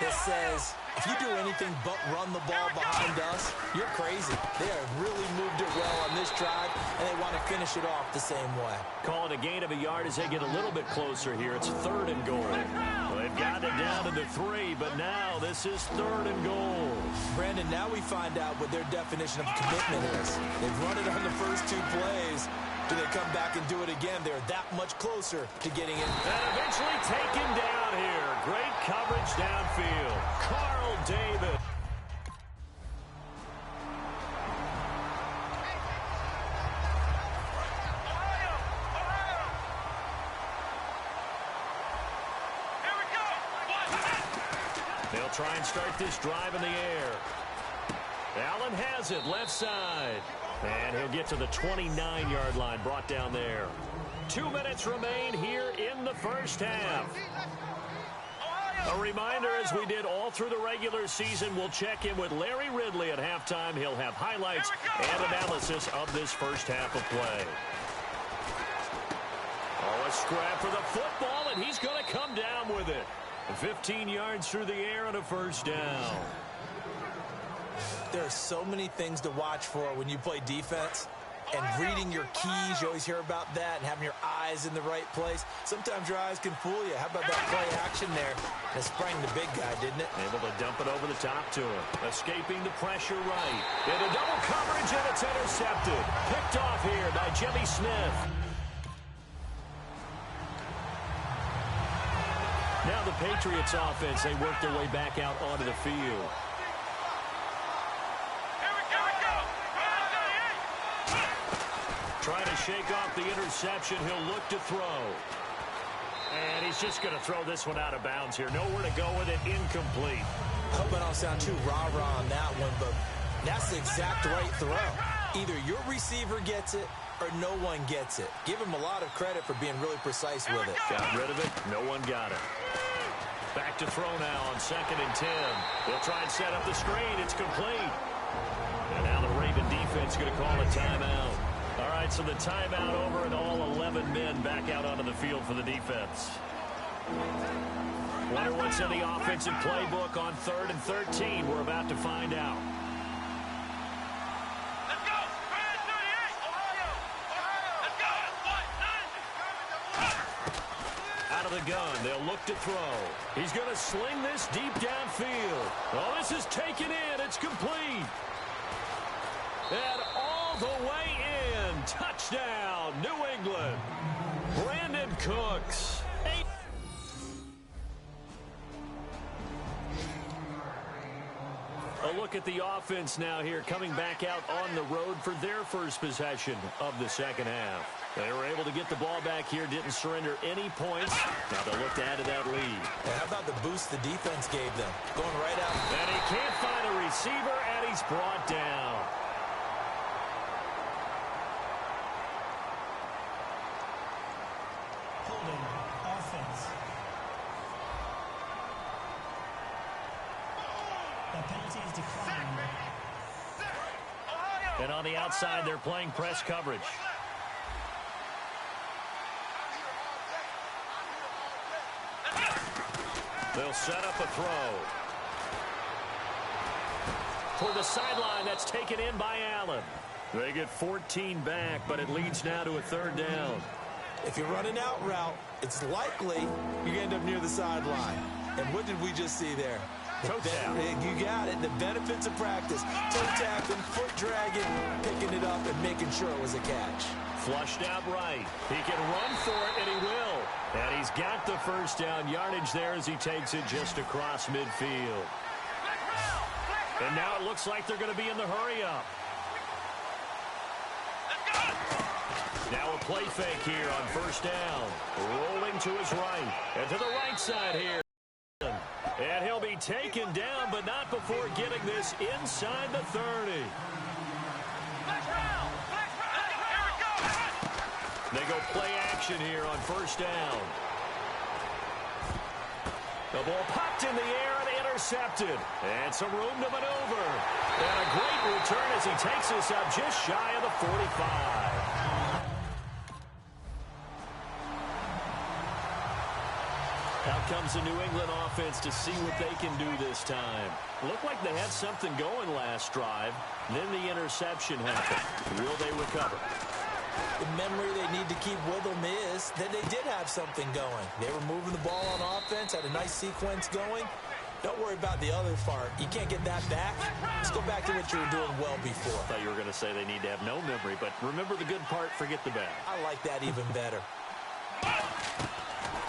that says, if you do anything but run the ball behind us, you're crazy. They have really moved it well on this drive, and they want to finish it off the same way. Call it a gain of a yard as they get a little bit closer here. It's third and goal. Well, they've gotten it down to the 3, but now this is third and goal. Brandon, now we find out what their definition of commitment is. They've run it on the first 2 plays. Do they come back and do it again? They're that much closer to getting it. And eventually taken down here. Great coverage downfield. Carl Davis. Here we go! They'll try and start this drive in the air. Allen has it, left side. And he'll get to the 29-yard line, brought down there. 2 minutes remain here in the first half. A reminder, as we did all through the regular season, we'll check in with Larry Ridley at halftime. He'll have highlights and analysis of this first half of play. Oh, a scrap for the football, and he's going to come down with it. 15 yards through the air and a first down. There are so many things to watch for when you play defense. and reading your keys. You always hear about that, and having your eyes in the right place. Sometimes your eyes can fool you. How about that play action there? That sprang the big guy, didn't it? Able to dump it over the top to him. Escaping the pressure right. Into double coverage, and it's intercepted. Picked off here by Jimmy Smith. Now the Patriots offense, they work their way back out onto the field. Trying to shake off the interception. He'll look to throw. And he's just going to throw this one out of bounds here. Nowhere to go with it. Incomplete. I hope I don't sound too rah-rah on that one, but that's the exact right throw. Either your receiver gets it or no one gets it. Give him a lot of credit for being really precise with it. Got rid of it. No one got it. Back to throw now on 2nd and 10. They'll try and set up the screen. It's complete. And now the Raven defense going to call a timeout. All right, so the timeout over and all 11 men back out onto the field for the defense. Wonder what's in the offensive playbook on 3rd and 13. We're about to find out. Let's go! 38! Ohio! Let's go! Out of the gun, they'll look to throw. He's going to sling this deep downfield. Oh, this is taken in. It's complete. And all the way in. Touchdown, New England. Brandon Cooks. A look at the offense now here, coming back out on the road for their first possession of the second half. They were able to get the ball back here, didn't surrender any points. Now they'll look to add to that lead. And how about the boost the defense gave them? Going right out. And he can't find a receiver, and he's brought down. Holding offense. The penalty is declined. And on the outside, they're playing press coverage. They'll set up a throw. For the sideline, that's taken in by Allen. They get 14 back, but it leads now to a 3rd down. If you're running out route, it's likely you're going to end up near the sideline. And what did we just see there? Toe tap. You got it. The benefits of practice. Toe tapping, foot dragging, picking it up, and making sure it was a catch. Flushed out right. He can run for it, and he will. And he's got the first down yardage there as he takes it just across midfield. And now it looks like they're going to be in the hurry-up. Now a play fake here on 1st down. Rolling to his right. And to the right side here. And he'll be taken down, but not before getting this inside the 30. They go play action here on 1st down. The ball popped in the air and intercepted. And some room to maneuver. And a great return as he takes this up just shy of the 45. Out comes the New England offense to see what they can do this time. Looked like they had something going last drive. Then the interception happened. Will they recover? The memory they need to keep with them is that they did have something going. They were moving the ball on offense, had a nice sequence going. Don't worry about the other part. You can't get that back. Let's go back to what you were doing well before. I thought you were going to say they need to have no memory, but remember the good part, forget the bad. I like that even better.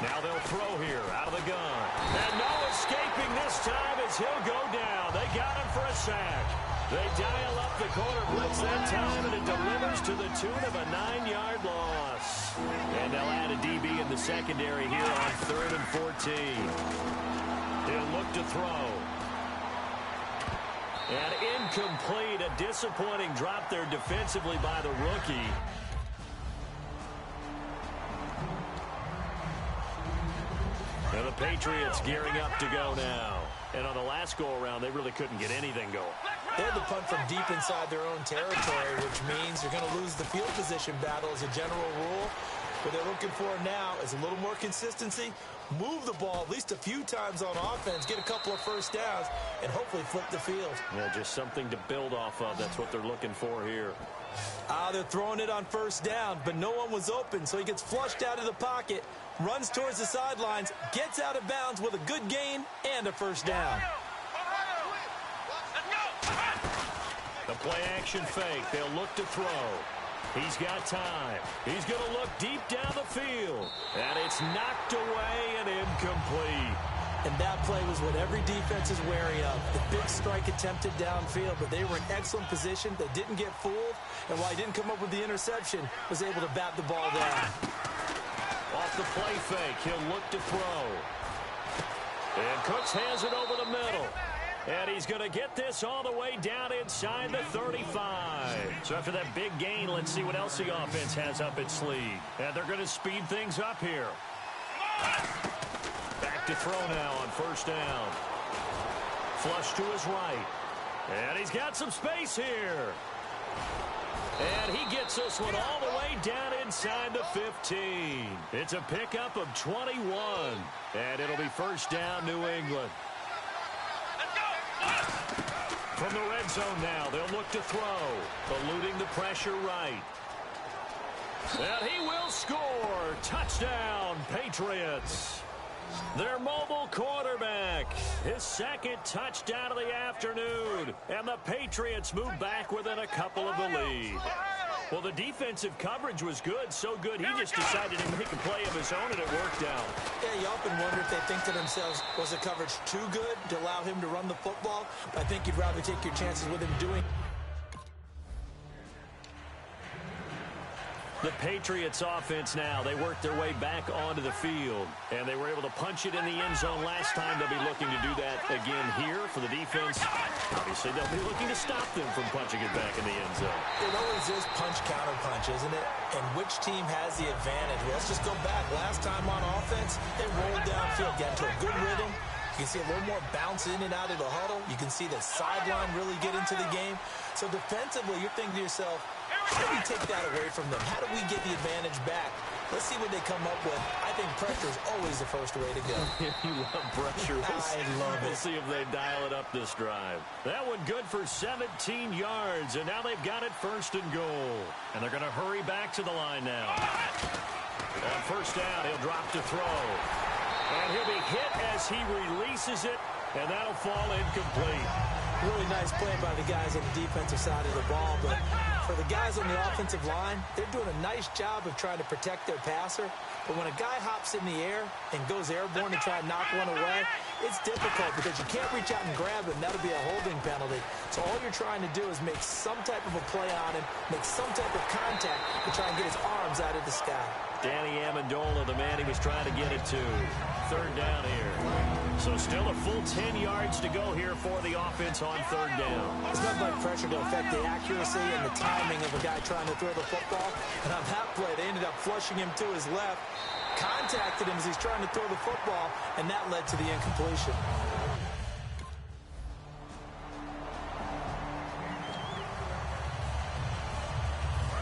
Now they'll throw here out of the gun. And no escaping this time as he'll go down. They got him for a sack. They dial up the corner blitz that time, and it delivers to the tune of a 9-yard loss. And they'll add a DB in the secondary here on 3rd and 14. He'll look to throw. And incomplete. A disappointing drop there defensively by the rookie. And the Patriots gearing up to go now. And on the last go-around, they really couldn't get anything going. They had to punt from deep inside their own territory, which means you're going to lose the field position battle as a general rule. What they're looking for now is a little more consistency, move the ball at least a few times on offense, get a couple of first downs, and hopefully flip the field. Yeah, just something to build off of. That's what they're looking for here. They're throwing it on first down, but no one was open, so he gets flushed out of the pocket, runs towards the sidelines, gets out of bounds with a good gain and a first down. The play-action fake. They'll look to throw. He's got time. He's going to look deep down the field. And it's knocked away and incomplete. And that play was what every defense is wary of. The big strike attempted downfield, but they were in excellent position. They didn't get fooled. And while he didn't come up with the interception, was able to bat the ball down. Off the play fake, he'll look to throw. And Cooks has it over the middle. And he's going to get this all the way down inside the 35. So after that big gain, let's see what else the offense has up its sleeve. And they're going to speed things up here. Back to throw now on first down. Flush to his right. And he's got some space here. And he gets this one all the way down inside the 15. It's a pickup of 21. And it'll be first down, New England. From the red zone now, they'll look to throw. Eluding the pressure right. And he will score. Touchdown, Patriots. Their mobile quarterback, his second touchdown of the afternoon. And the Patriots move back within a couple of the lead. Well, the defensive coverage was good, so good he just decided to make a play of his own, and it worked out. Yeah, you often wonder if they think to themselves, was the coverage too good to allow him to run the football? I think you'd rather take your chances with him doing. The Patriots offense now, they worked their way back onto the field, and they were able to punch it in the end zone last time. They'll be looking to do that again here for the defense. Obviously, they'll be looking to stop them from punching it back in the end zone. It always is punch-counter-punch, isn't it? And which team has the advantage? Well, let's just go back. Last time on offense, they rolled downfield, got into a good rhythm. You can see a little more bounce in and out of the huddle. You can see the sideline really get into the game. So defensively, you're thinking to yourself, how do we take that away from them? How do we get the advantage back? Let's see what they come up with. I think pressure is always the first way to go. You love pressure. I love it. We'll see if they dial it up this drive. That one good for 17 yards, and now they've got it first and goal. And they're going to hurry back to the line now. On first down, he'll drop to throw. And he'll be hit as he releases it, and that'll fall incomplete. Really nice play by the guys on the defensive side of the ball, but for the guys on the offensive line, they're doing a nice job of trying to protect their passer. But when a guy hops in the air and goes airborne to try and knock one away, it's difficult because you can't reach out and grab him. That'll be a holding penalty. So all you're trying to do is make some type of a play on him, make some type of contact to try and get his arms out of the sky. Danny Amendola, the man he was trying to get it to. Third down here. So still a full 10 yards to go here for the offense on third down. It's not like pressure to affect the accuracy and the timing of a guy trying to throw the football. And on that play, they ended up flushing him to his left, contacted him as he's trying to throw the football, and that led to the incompletion.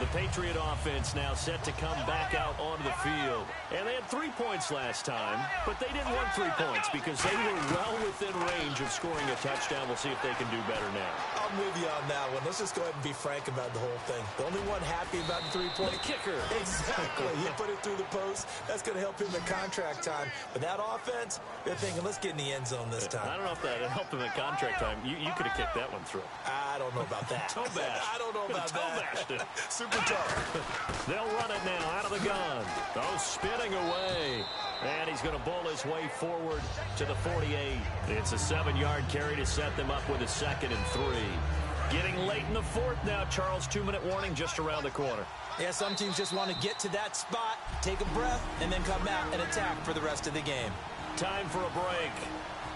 The Patriot offense now set to come back out onto the field. And they had 3 points last time, but they didn't want 3 points because they were well within range of scoring a touchdown. We'll see if they can do better now. I'm with you on that one. Let's just go ahead and be frank about the whole thing. The only one happy about the 3-point. The kicker. Exactly. He put it through the post. That's going to help him in contract time. But that offense, they're thinking, let's get in the end zone this time. I don't know if that helped him at contract time. You could have kicked that one through. I don't know about that. Toe bash. I don't know about that. Toe bashed it. Super tough. They'll run it now out of the gun. Oh, spinning away. And he's going to bowl his way forward to the 48. It's a 7-yard carry to set them up with a 2nd and 3. Getting late in the fourth now, Charles. 2-minute warning just around the corner. Yeah, some teams just want to get to that spot, take a breath, and then come out and attack for the rest of the game. Time for a break.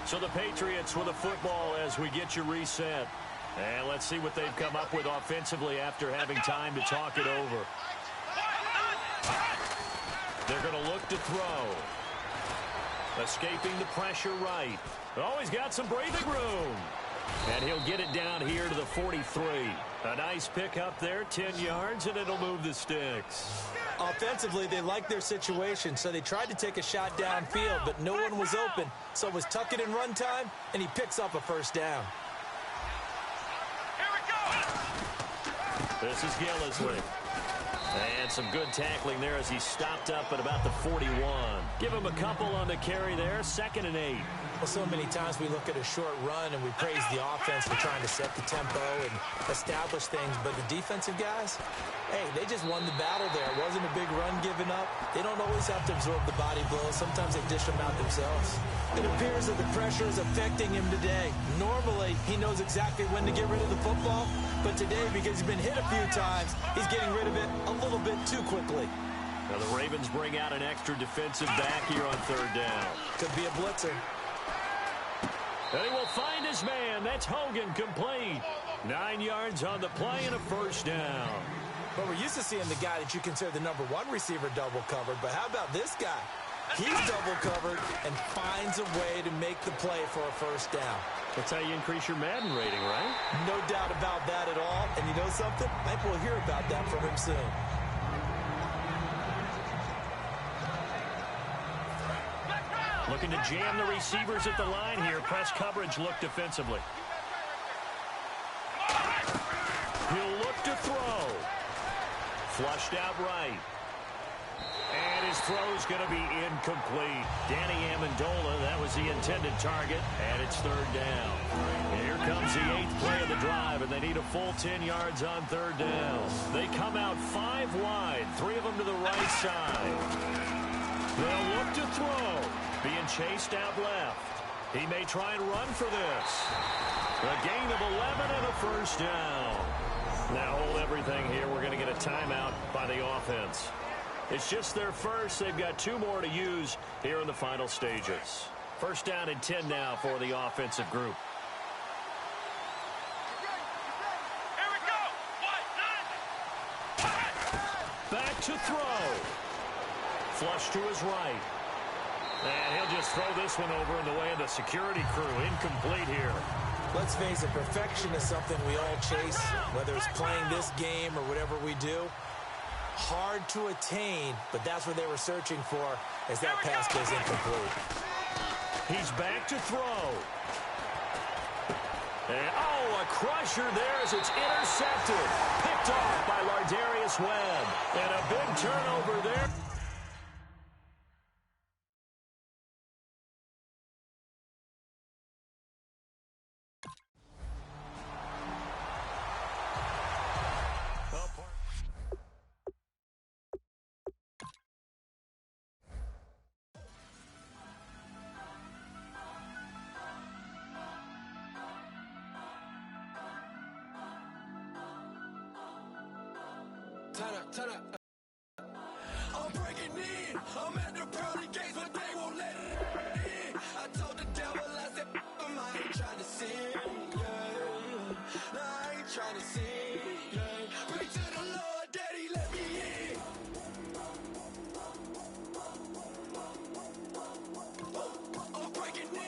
So the Patriots with a football as we get you reset. And let's see what they've come up with offensively after having time to talk it over. They're going to look to throw. Escaping the pressure right. Oh, he's got some breathing room. And he'll get it down here to the 43. A nice pick up there, 10 yards, and it'll move the sticks. Offensively, they liked their situation, so they tried to take a shot downfield, but no one was open. So it was tuck it and run time, and he picks up a first down. Here we go. This is Gillislee. And some good tackling there as he stopped up at about the 41. Give him a couple on the carry there, 2nd and 8. Well, so many times we look at a short run and we praise the offense for trying to set the tempo and establish things, but the defensive guys, hey, they just won the battle there. It wasn't a big run given up. They don't always have to absorb the body blows. Sometimes they dish them out themselves. It appears that the pressure is affecting him today. Normally, he knows exactly when to get rid of the football, but today, because he's been hit a few times, he's getting rid of it a little bit too quickly. Now the Ravens bring out an extra defensive back here on 3rd down. Could be a blitzer. And he will find his man. That's Hogan, complete. 9 yards on the play and a first down. But we're used to seeing the guy that you consider the number 1 receiver double covered. But how about this guy? He's double covered and finds a way to make the play for a first down. That's how you increase your Madden rating, right? No doubt about that at all. And you know something? I think we'll hear about that from him soon. Looking to jam the receivers at the line here. Press coverage look defensively. He'll look to throw. Flushed out right. And his throw's going to be incomplete. Danny Amendola, that was the intended target, and it's 3rd down. And here comes the 8th play of the drive, and they need a full 10 yards on 3rd down. They come out 5 wide, 3 of them to the right side. They'll look to throw. Being chased out left. He may try and run for this. A gain of 11 and a first down. Now hold everything here. We're going to get a timeout by the offense. It's just their first. They've got 2 more to use here in the final stages. First down and 10 now for the offensive group. Here we go. 1, 9. Back to throw. Flush to his right. And he'll just throw this one over in the way of the security crew. Incomplete here. Let's face it, perfection is something we all chase, whether it's playing this game or whatever we do. Hard to attain, but that's what they were searching for as that pass goes incomplete. He's back to throw. And, a crusher there as it's intercepted. Picked off by Lardarius Webb. And a big turnover there. Turn up. I'm breaking in. I'm at the pearly gates, but they won't let it in. I told the devil, I said, I ain't trying to sin. Yeah. No, I ain't trying to sin. Yeah. Pray to the Lord, Daddy, let me in. I'm breaking in.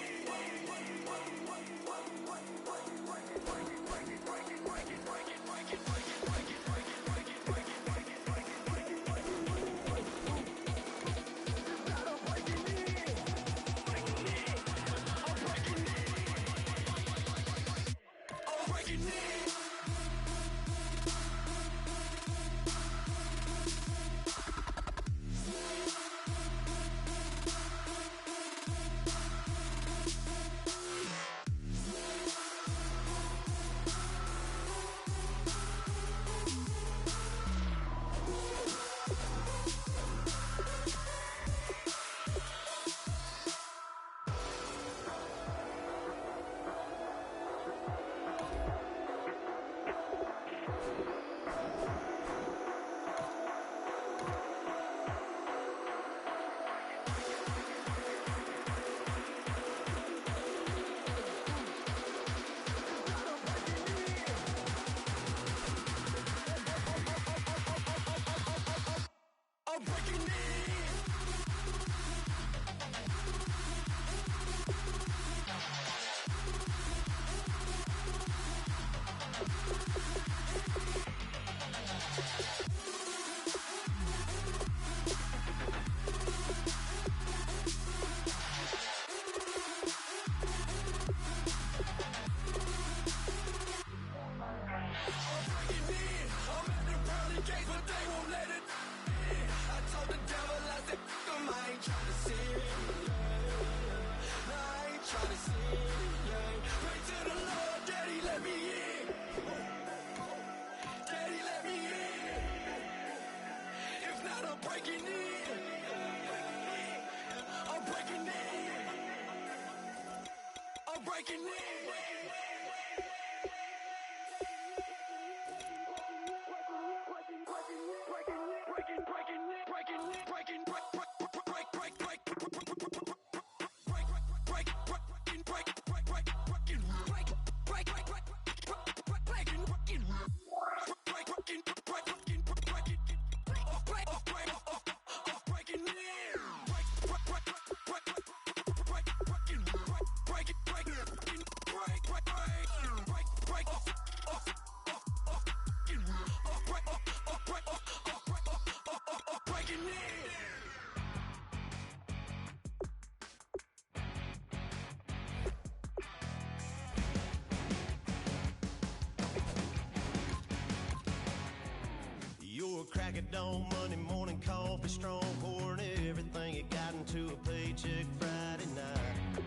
Your crack of dawn, Monday morning coffee, strong pouring everything you got into a paycheck Friday night.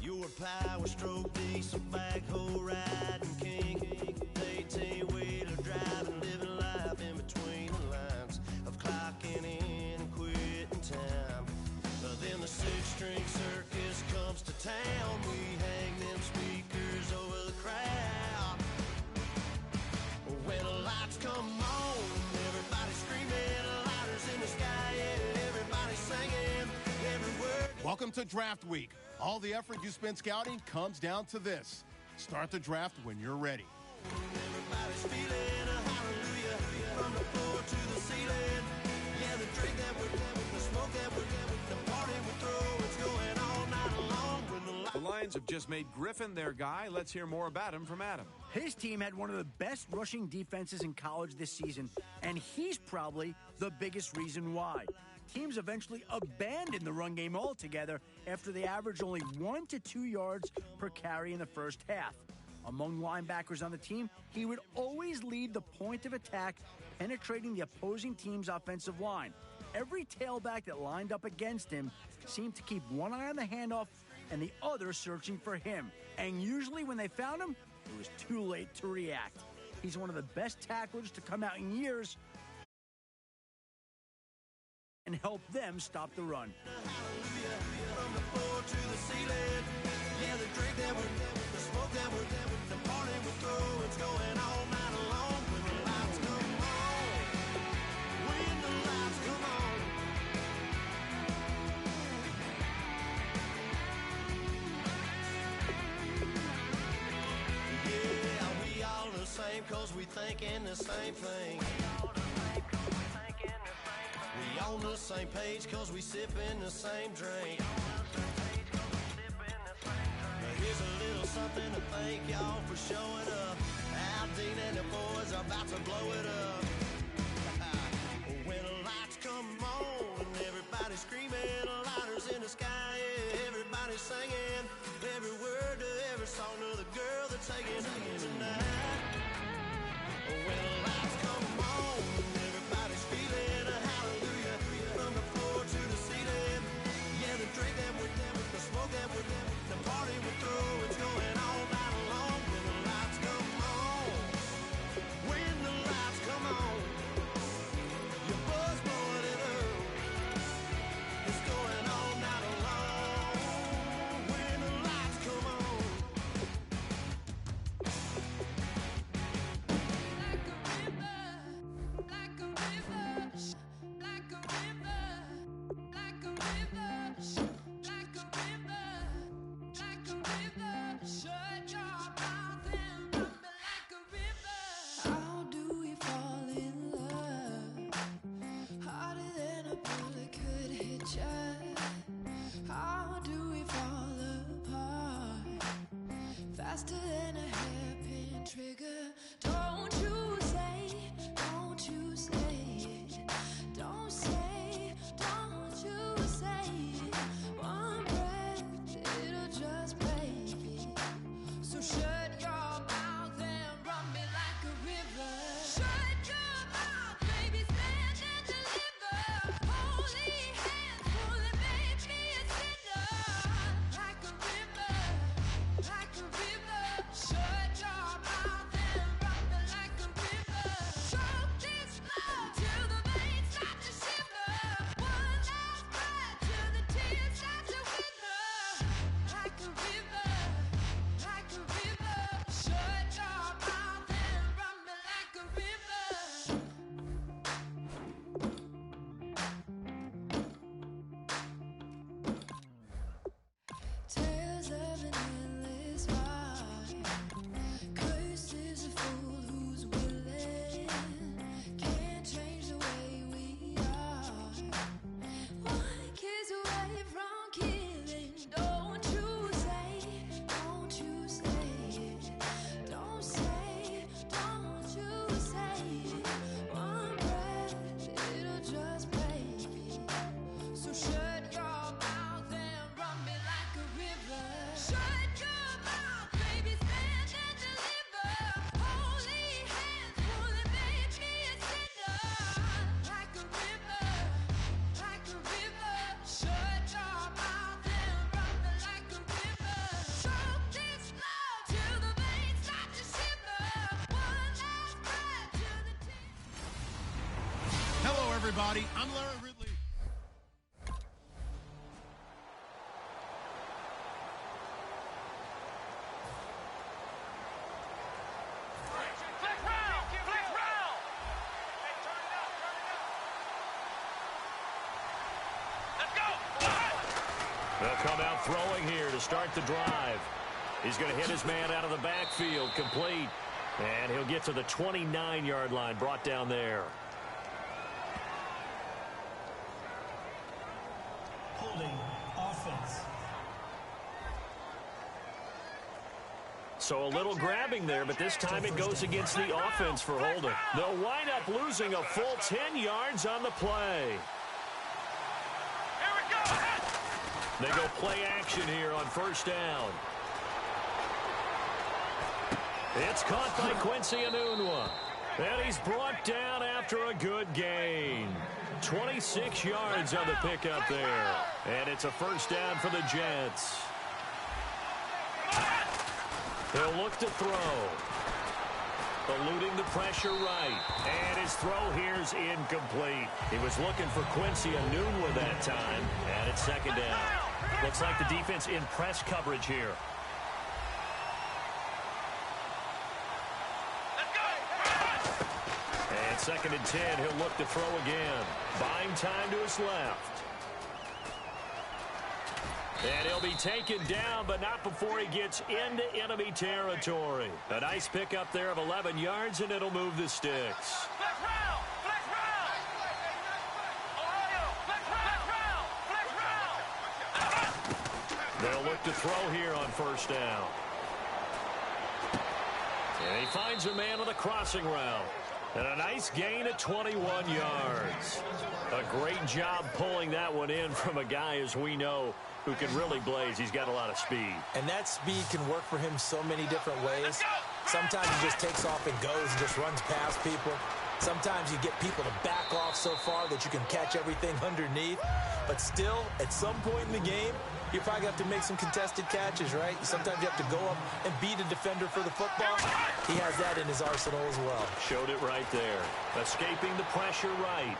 Your power stroke, diesel backhoe riding king, 18-wheeler driving, living life in between the lines of clocking in and quitting time. Then the six-string circus comes to town. We hang them speakers over the crowd. When the lights come on, everybody screaming, lighters in the sky, yeah, everybody singing every word. Welcome to Draft Week. All the effort you spend scouting comes down to this. Start the draft when you're ready. Everybody's feeling a hallelujah from the floor to the ceiling. Yeah, the drink that we're doing, the smoke that we're doing, the party we throw, it's going all night long. When The Lions have just made Griffin their guy. Let's hear more about him from Adam. His team had one of the best rushing defenses in college this season, and he's probably the biggest reason why. Teams eventually abandoned the run game altogether after they averaged only 1 to 2 yards per carry in the first half. Among linebackers on the team, he would always lead the point of attack, penetrating the opposing team's offensive line. Every tailback that lined up against him seemed to keep one eye on the handoff and the other searching for him. And usually when they found him, it was too late to react. He's one of the best tacklers to come out in years and help them stop the run. from the floor to the ceiling. Yeah, the drink that we're doing, the smoke that we're doing, the party we throw, it's going all night long. When the lights come on, when the lights come on. Yeah, we all the same cause we thinking the same thing. We on the same page cause we sipping the same drink. Now here's a little something to thank y'all for showing up. Al Dean and the boys are about to blow it up. When the lights come on and everybody's screaming, lighters in the sky, yeah, everybody's singing every word to every song of the girl that's taking tonight. When the lights come on, everybody's feeling a hallelujah from the floor to the ceiling. Yeah, the drink that we're doing, the smoke that we're doing, the party we throw, it's going all night long. When the lights come on, when the lights come on, your buzz blowing it up, it's going all night long. When the lights come on. How do we fall in love? Harder than a bullet could hit ya. How do we fall apart? Faster than a hairpin trigger. Don't you say, don't you say it. Don't say, don't you say it. One breath, it'll just break it. So shut your mouth and run me like a river. Shut your mouth, baby, stand and deliver. Holy hands, pulling, make me a sinner. Like a river, like a river. everybody. I'm Larry Ridley. They'll come out throwing here to start the drive. He's going to hit his man out of the backfield, complete. And he'll get to the 29-yard line, brought down there. Holding offense. So a little grabbing there, but this time it goes against the offense for holding. They'll wind up losing a full 10 yards on the play. They go play action here on first down. It's caught by Quincy Enunwa. And he's brought down after a good gain. 26 yards on the pickup there. And it's a first down for the Jets. They'll look to throw. Eluding the pressure right. And his throw here's incomplete. He was looking for Quincy Enunwa that time. And it's second down. Looks like the defense in press coverage here. And second and 10, he'll look to throw again. Buying time to his left. And he'll be taken down, but not before he gets into enemy territory. A nice pickup there of 11 yards, and it'll move the sticks. They'll look to throw here on first down. And he finds a man on the crossing route. And a nice gain at 21 yards. A great job pulling that one in from a guy, as we know, who can really blaze. He's got a lot of speed. And that speed can work for him so many different ways. Sometimes he just takes off and goes and just runs past people. Sometimes you get people to back off so far that you can catch everything underneath. But still, at some point in the game, you probably have to make some contested catches, right? Sometimes you have to go up and beat a defender for the football. He has that in his arsenal as well. Showed it right there. Escaping the pressure right.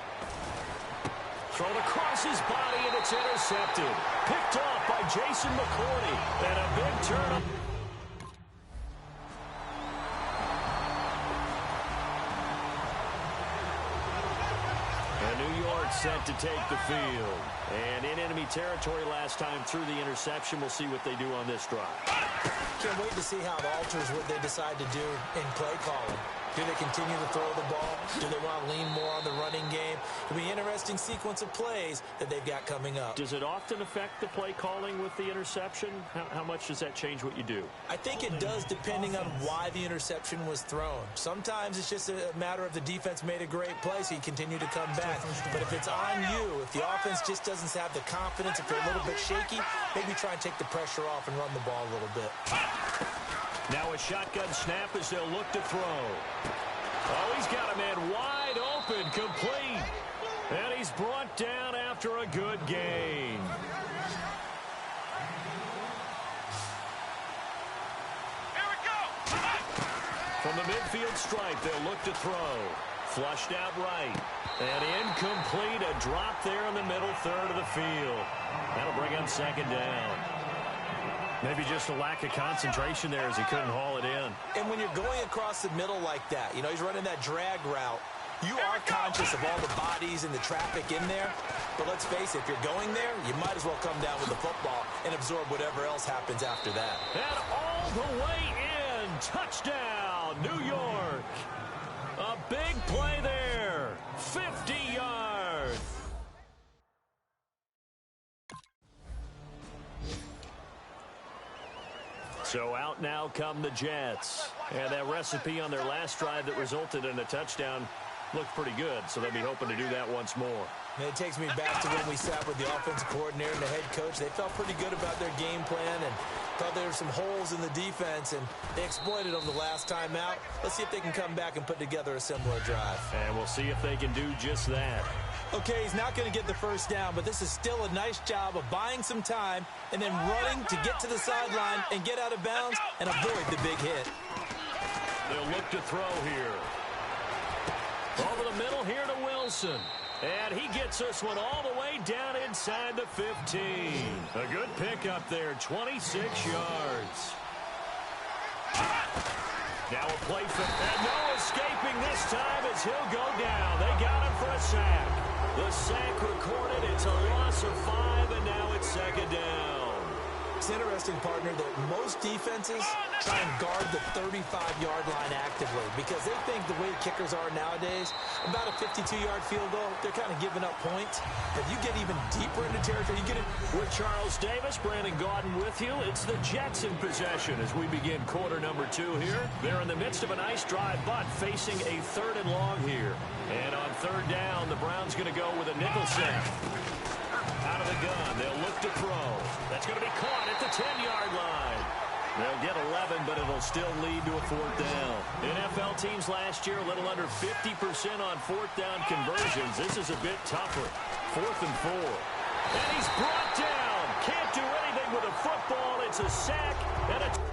Thrown across his body, and it's intercepted. Picked off by Jason McCourty. And a big turn. And New York set to take the field. And in enemy territory last time through the interception. We'll see what they do on this drive. Can't wait to see how it alters what they decide to do in play calling. Do they continue to throw the ball? Do they want to lean more on the running game? It'll be an interesting sequence of plays that they've got coming up. Does it often affect the play calling with the interception? How much does that change what you do? I think it does, depending on why the interception was thrown. Sometimes it's just a matter of the defense made a great play, so you continue to come back. But if it's on you, if the offense just doesn't have the confidence, if they're a little bit shaky, maybe try and take the pressure off and run the ball a little bit. Now a shotgun snap as they'll look to throw. Oh, he's got a man wide open, complete. And he's brought down after a good gain. Here we go. From the midfield stripe, they'll look to throw. Flushed out right. And incomplete, a drop there in the middle third of the field. That'll bring up second down. Maybe just a lack of concentration there as he couldn't haul it in. And when you're going across the middle like that, you know, he's running that drag route, you are conscious of all the bodies and the traffic in there. But let's face it, if you're going there, you might as well come down with the football and absorb whatever else happens after that. And all the way in. Touchdown, New York. A big play there. 50 yards. So out now come the Jets. And that recipe on their last drive that resulted in a touchdown looked pretty good, so they'll be hoping to do that once more. And it takes me back to when we sat with the offensive coordinator and the head coach. They felt pretty good about their game plan and thought there were some holes in the defense, and they exploited them the last time out. Let's see if they can come back and put together a similar drive. And we'll see if they can do just that. Okay, he's not going to get the first down, but this is still a nice job of buying some time and then running to get to the sideline and get out of bounds and avoid the big hit. They'll look to throw here. Over the middle here to Wilson. And he gets this one all the way down inside the 15. A good pickup there, 26 yards. Now a play for, and no escaping this time as he'll go down. They got him for a sack. The sack recorded. It's a loss of 5, and now it's second down. It's interesting, partner, that most defenses try and guard the 35-yard line actively because they think the way kickers are nowadays, about a 52-yard field goal, they're kind of giving up points. But you get even deeper into territory. You get it with Charles Davis, Brandon Gaudin with you. It's the Jets in possession as we begin quarter number 2 here. They're in the midst of a nice drive, but facing a 3rd and long here. And on 3rd down, the Browns going to go with a nickel set. Out of the gun, they'll look to throw. That's going to be caught at the 10-yard line. They'll get 11, but it'll still lead to a 4th down. NFL teams last year a little under 50% on 4th down conversions. This is a bit tougher. 4th and 4. And he's brought down. Can't do anything with a football. It's a sack and a...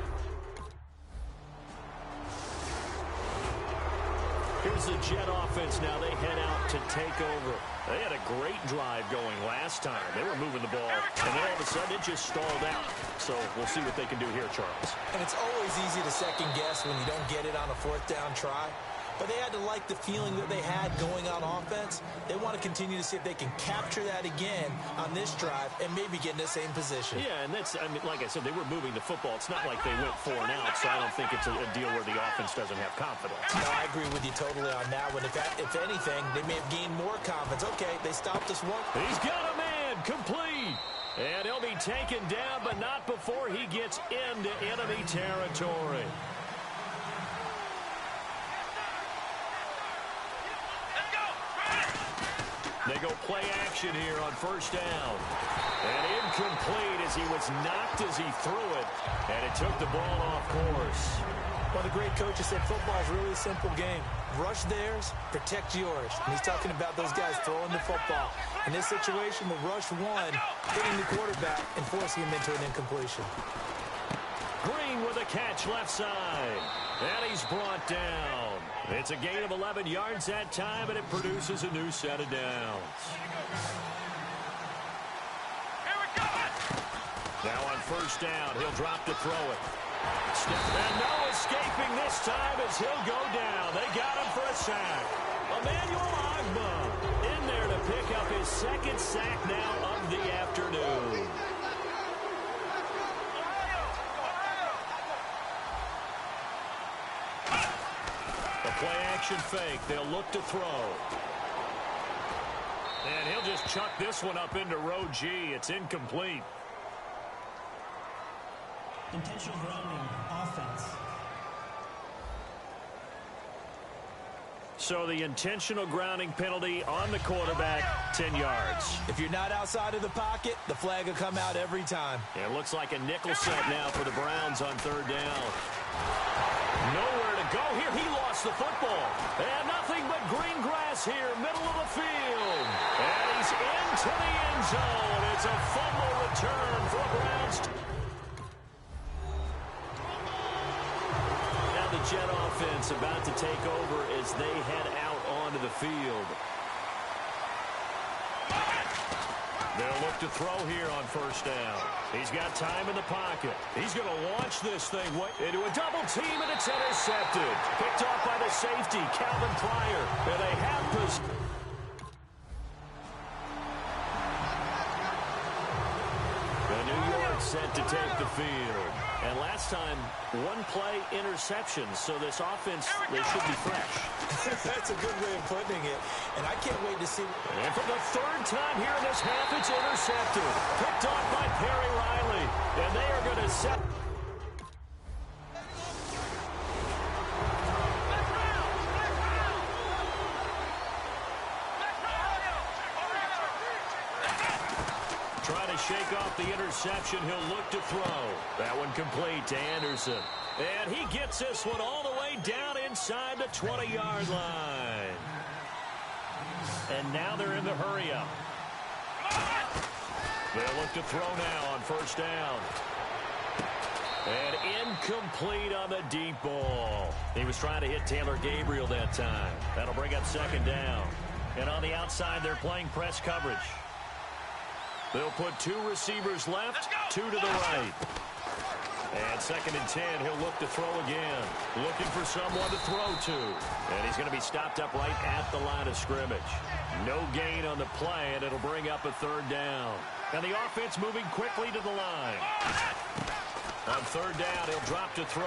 Here's the Jet offense now. They head out to take over. They had a great drive going last time. They were moving the ball, and then all of a sudden it just stalled out. So we'll see what they can do here, Charles. And it's always easy to second guess when you don't get it on a 4th down try. But they had to like the feeling that they had going on offense. They want to continue to see if they can capture that again on this drive and maybe get in the same position. Yeah, and that's, I mean, like I said, they were moving the football. It's not like they went 4 and out, so I don't think it's a deal where the offense doesn't have confidence. No, I agree with you totally on that one. If anything, they may have gained more confidence. Okay, they stopped us one. He's got a man, complete. And he'll be taken down, but not before he gets into enemy territory. They go play action here on 1st down. And incomplete as he was knocked as he threw it. And it took the ball off course. Well, the great coach has said football is really a simple game. Rush theirs, protect yours. And he's talking about those guys throwing the football. In this situation, the rush one, hitting the quarterback and forcing him into an incompletion. Green with a catch left side. And he's brought down. It's a gain of 11 yards that time, and it produces a new set of downs. Now on 1st down, he'll drop to throw it. And no escaping this time as he'll go down. They got him for a sack. Emmanuel Ogbah in there to pick up his 2nd sack now of the afternoon. Play action fake. They'll look to throw. And he'll just chuck this one up into row G. It's incomplete. Intentional grounding offense. So the intentional grounding penalty on the quarterback, 10 yards. If you're not outside of the pocket, the flag will come out every time. Yeah, it looks like a nickel set now for the Browns on 3rd down. Nowhere to go here. He lost the football. And nothing but green grass here, middle of the field. And he's into the end zone. It's a fumble return for the Browns. Now the Jet offense about to take over as they head out onto the field. They'll look to throw here on 1st down. He's got time in the pocket. He's going to launch this thing into a double team, and it's intercepted. Picked off by the safety, Calvin Pryor. And they have possession. The New York set to take the field. And last time, 1 play interception. So this offense, they should be fresh. That's a good way of putting it. And I can't wait to see. And for the 3rd time here in this half, it's intercepted. Picked off by Perry Riley. And they are going to set. Trying to shake off the interception. He'll look to throw. That one complete to Anderson. And he gets this one all the way down inside the 20-yard line. And now they're in the hurry-up. They'll look to throw now on 1st down. And incomplete on the deep ball. He was trying to hit Taylor Gabriel that time. That'll bring up 2nd down. And on the outside, they're playing press coverage. They'll put 2 receivers left, 2 to the right. And 2nd and 10, he'll look to throw again. Looking for someone to throw to. And he's going to be stopped up right at the line of scrimmage. No gain on the play, and it'll bring up a 3rd down. And the offense moving quickly to the line. On 3rd down, he'll drop to throw.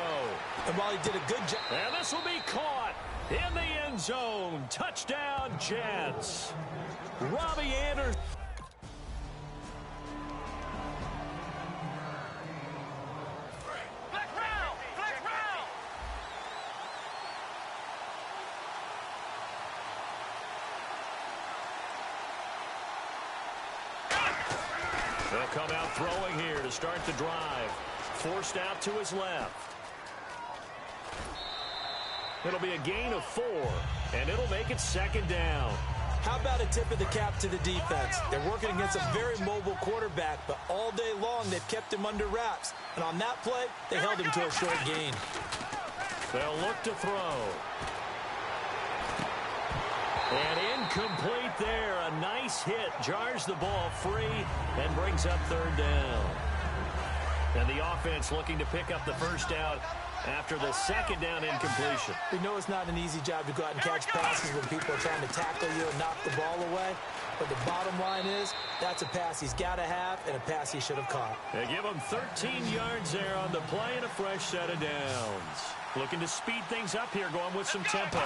And while he did a good job. And this will be caught in the end zone. Touchdown, Jets. Robbie Anderson. They'll come out throwing here to start the drive. Forced out to his left. It'll be a gain of 4, and it'll make it 2nd down. How about a tip of the cap to the defense? They're working against a very mobile quarterback, but all day long they've kept him under wraps. And on that play, they held him to a short gain. They'll look to throw. And incomplete there. A nice hit. Jars the ball free and brings up 3rd down. And the offense looking to pick up the 1st down after the 2nd down incompletion. We know it's not an easy job to go out and catch passes when people are trying to tackle you and knock the ball away. But the bottom line is, that's a pass he's got to have and a pass he should have caught. They give him 13 yards there on the play and a fresh set of downs. Looking to speed things up here, going with some tempo.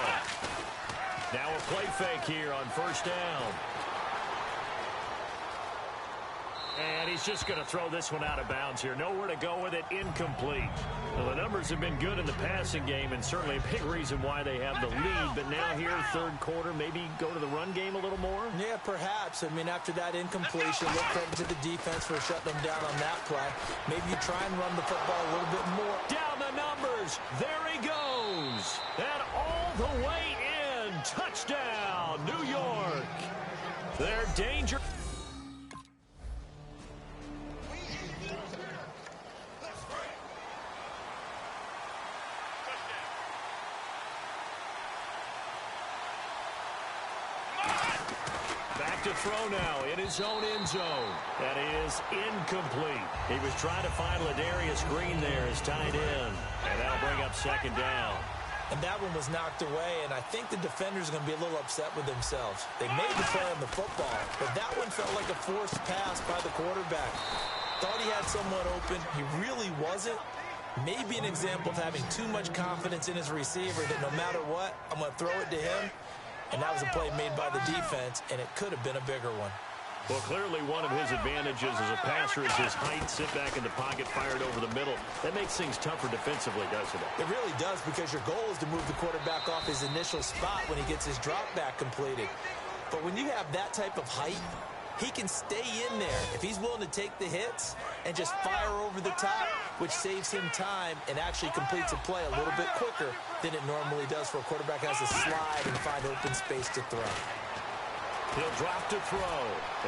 Now a play fake here on 1st down. And he's just going to throw this one out of bounds here. Nowhere to go with it. Incomplete. Well, the numbers have been good in the passing game, and certainly a big reason why they have the lead. But now here, 3rd quarter, maybe go to the run game a little more? Yeah, perhaps. I mean, after that incompletion, look credit to the defense for shutting them down on that play. Maybe you try and run the football a little bit more. Down the numbers. There he goes. And all the way in. Touchdown, New York. They're dangerous. To throw now in his own end zone. That is incomplete. He was trying to find Ladarius Green there as tight end. And that'll bring up 2nd down. And that one was knocked away, and I think the defenders are going to be a little upset with themselves. They made the play on the football, but that one felt like a forced pass by the quarterback. Thought he had someone open. He really wasn't. Maybe an example of having too much confidence in his receiver that no matter what, I'm going to throw it to him. And that was a play made by the defense, and it could have been a bigger one. Well, clearly one of his advantages as a passer is his height. Sit back in the pocket, fired over the middle. That makes things tougher defensively, doesn't it? It really does, because your goal is to move the quarterback off his initial spot when he gets his drop back completed. But when you have that type of height, he can stay in there if he's willing to take the hits and just fire over the top, which saves him time and actually completes a play a little bit quicker than it normally does for a quarterback who has to slide and find open space to throw. He'll drop to throw,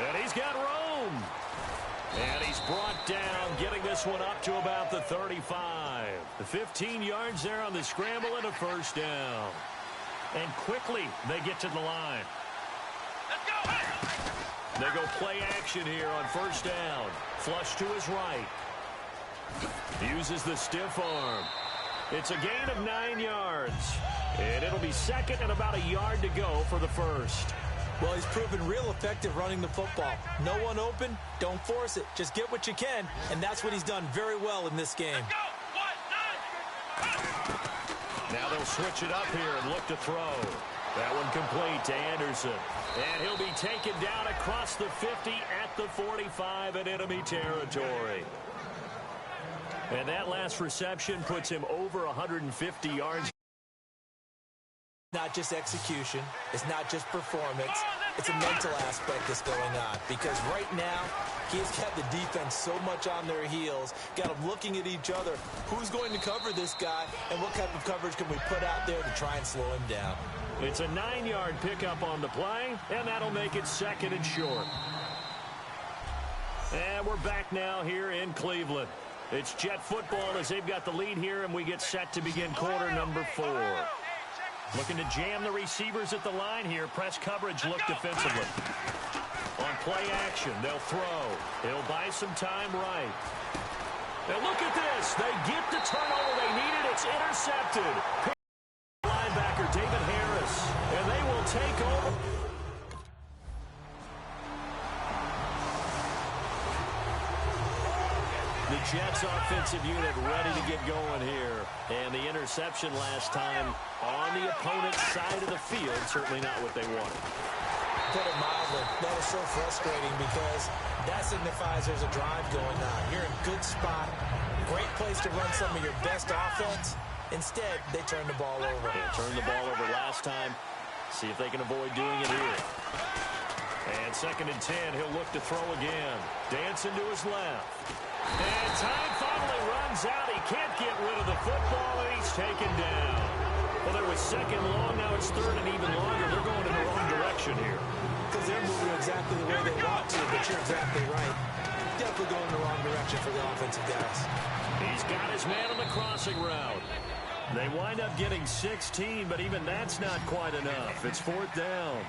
and he's got room. And he's brought down, getting this one up to about the 35. The 15 yards there on the scramble and a 1st down. And quickly they get to the line. They go play action here on 1st down. Flush to his right. Uses the stiff arm. It's a gain of 9 yards. And it'll be 2nd and about a yard to go for the 1st. Well, he's proven real effective running the football. No one open, don't force it. Just get what you can, and that's what he's done very well in this game. Now they'll switch it up here and look to throw. That one complete to Anderson. And he'll be taken down across the 50 at the 45 in enemy territory. And that last reception puts him over 150 yards. Not just execution. It's not just performance. It's a mental aspect that's going on. Because right now, he's got the defense so much on their heels, got them looking at each other. Who's going to cover this guy, and what type of coverage can we put out there to try and slow him down? It's a 9-yard pickup on the play, and that'll make it 2nd and short. And we're back now here in Cleveland. It's Jet football as they've got the lead here, and we get set to begin quarter number 4. Looking to jam the receivers at the line here. Press coverage look defensively. On play action, they'll throw. They'll buy some time right. And look at this. They get the turnover they needed. It's intercepted. Linebacker David Harris. And they will take over. The Jets offensive unit ready to get going here. And the interception last time on the opponent's side of the field. Certainly not what they wanted. Put it mildly, that is so frustrating because that signifies there's a drive going on. You're in a good spot, great place to run some of your best offense. Instead, they turn the ball over. They turned the ball over last time. See if they can avoid doing it here. And 2nd and 10, he'll look to throw again. Dancing to his left. And time finally runs out. He can't get rid of the football, and he's taken down. Well, there was 2nd long. Now it's 3rd and even longer. They're going in the wrong direction here. Because they're moving exactly the way they want to, but you're exactly right. Definitely going in the wrong direction for the offensive guys. He's got his man on the crossing route. They wind up getting 16, but even that's not quite enough. It's 4th down.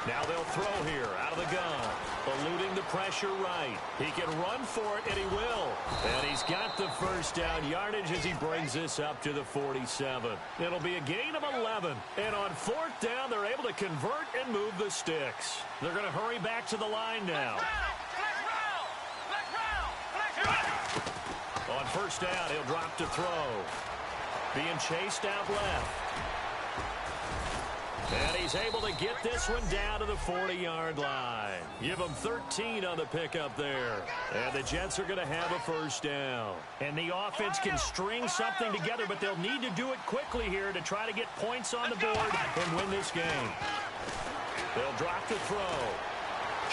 Now they'll throw here out of the gun. Eluding the pressure right. He can run for it, and he will. And he's got the 1st down yardage as he brings this up to the 47. It'll be a gain of 11. And on 4th down, they're able to convert and move the sticks. They're going to hurry back to the line now. On 1st down, he'll drop to throw. Being chased out left. And he's able to get this one down to the 40-yard line. Give him 13 on the pickup there. And the Jets are going to have a 1st down. And the offense can string something together, but they'll need to do it quickly here to try to get points on the board and win this game. They'll drop to throw.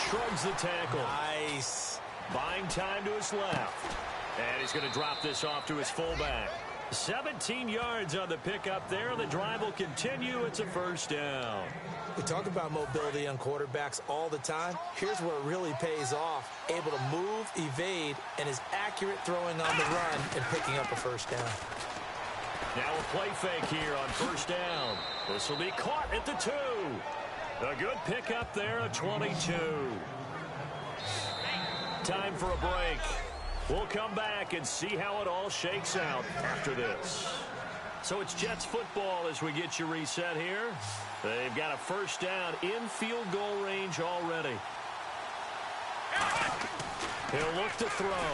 Shrugs the tackle. Nice. Buying time to his left. And he's going to drop this off to his fullback. 17 yards on the pickup there. The drive will continue. It's a 1st down. We talk about mobility on quarterbacks all the time. Here's where it really pays off. Able to move, evade, and is accurate throwing on the run and picking up a 1st down. Now a play fake here on 1st down. This will be caught at the 2. A good pickup there at 22. Time for a break. We'll come back and see how it all shakes out after this. So it's Jets football as we get you reset here. They've got a 1st down in field goal range already. He'll look to throw.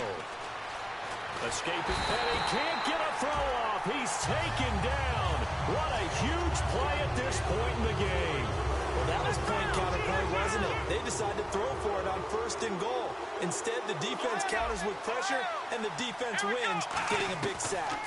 Escaping, and he can't get a throw off. He's taken down. What a huge play at this point in the game. Well, that was point counterpoint, wasn't it? They decided to throw for it on 1st and goal. Instead, the defense counters with pressure, and the defense wins, getting a big sack.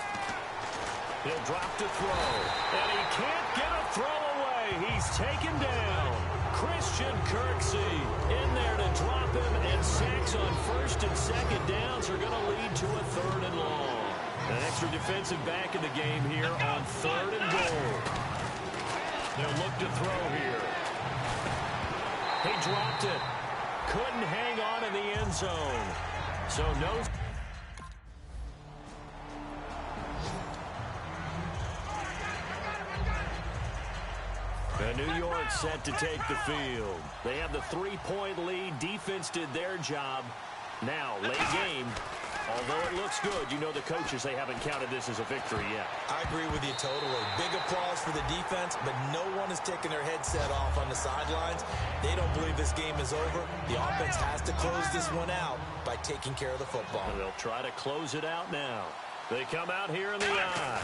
He'll drop to throw, and he can't get a throw away. He's taken down. Christian Kirksey in there to drop him, and sacks on 1st and 2nd downs are going to lead to a 3rd and long. An extra defensive back in the game here on 3rd and goal. They'll look to throw here. He dropped it. Couldn't hang on in the end zone. So no. New York set to take the field. They have the 3-point lead. Defense did their job. Now, late game. Although it looks good, you know the coaches, they haven't counted this as a victory yet. I agree with you totally. Big applause for the defense, but no one is taking their headset off on the sidelines. They don't believe this game is over. The offense has to close this one out by taking care of the football. And they'll try to close it out now. They come out here in the eye.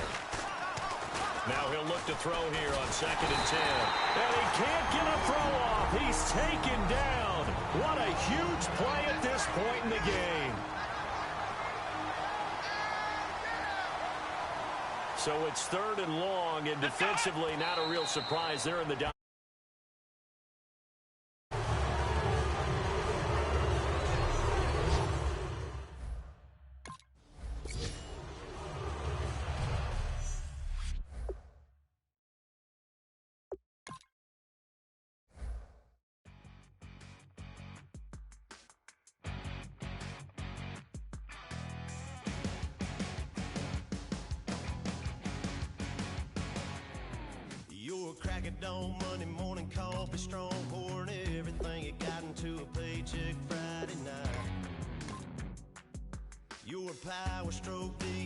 Now he'll look to throw here on 2nd and 10. And he can't get a throw off. He's taken down. What a huge play at this point in the game. So it's 3rd and long, and defensively not a real surprise. They're in the down. crack of dawn, Monday morning coffee, strong, pouring everything you got into a paycheck Friday night. Your power stroke, the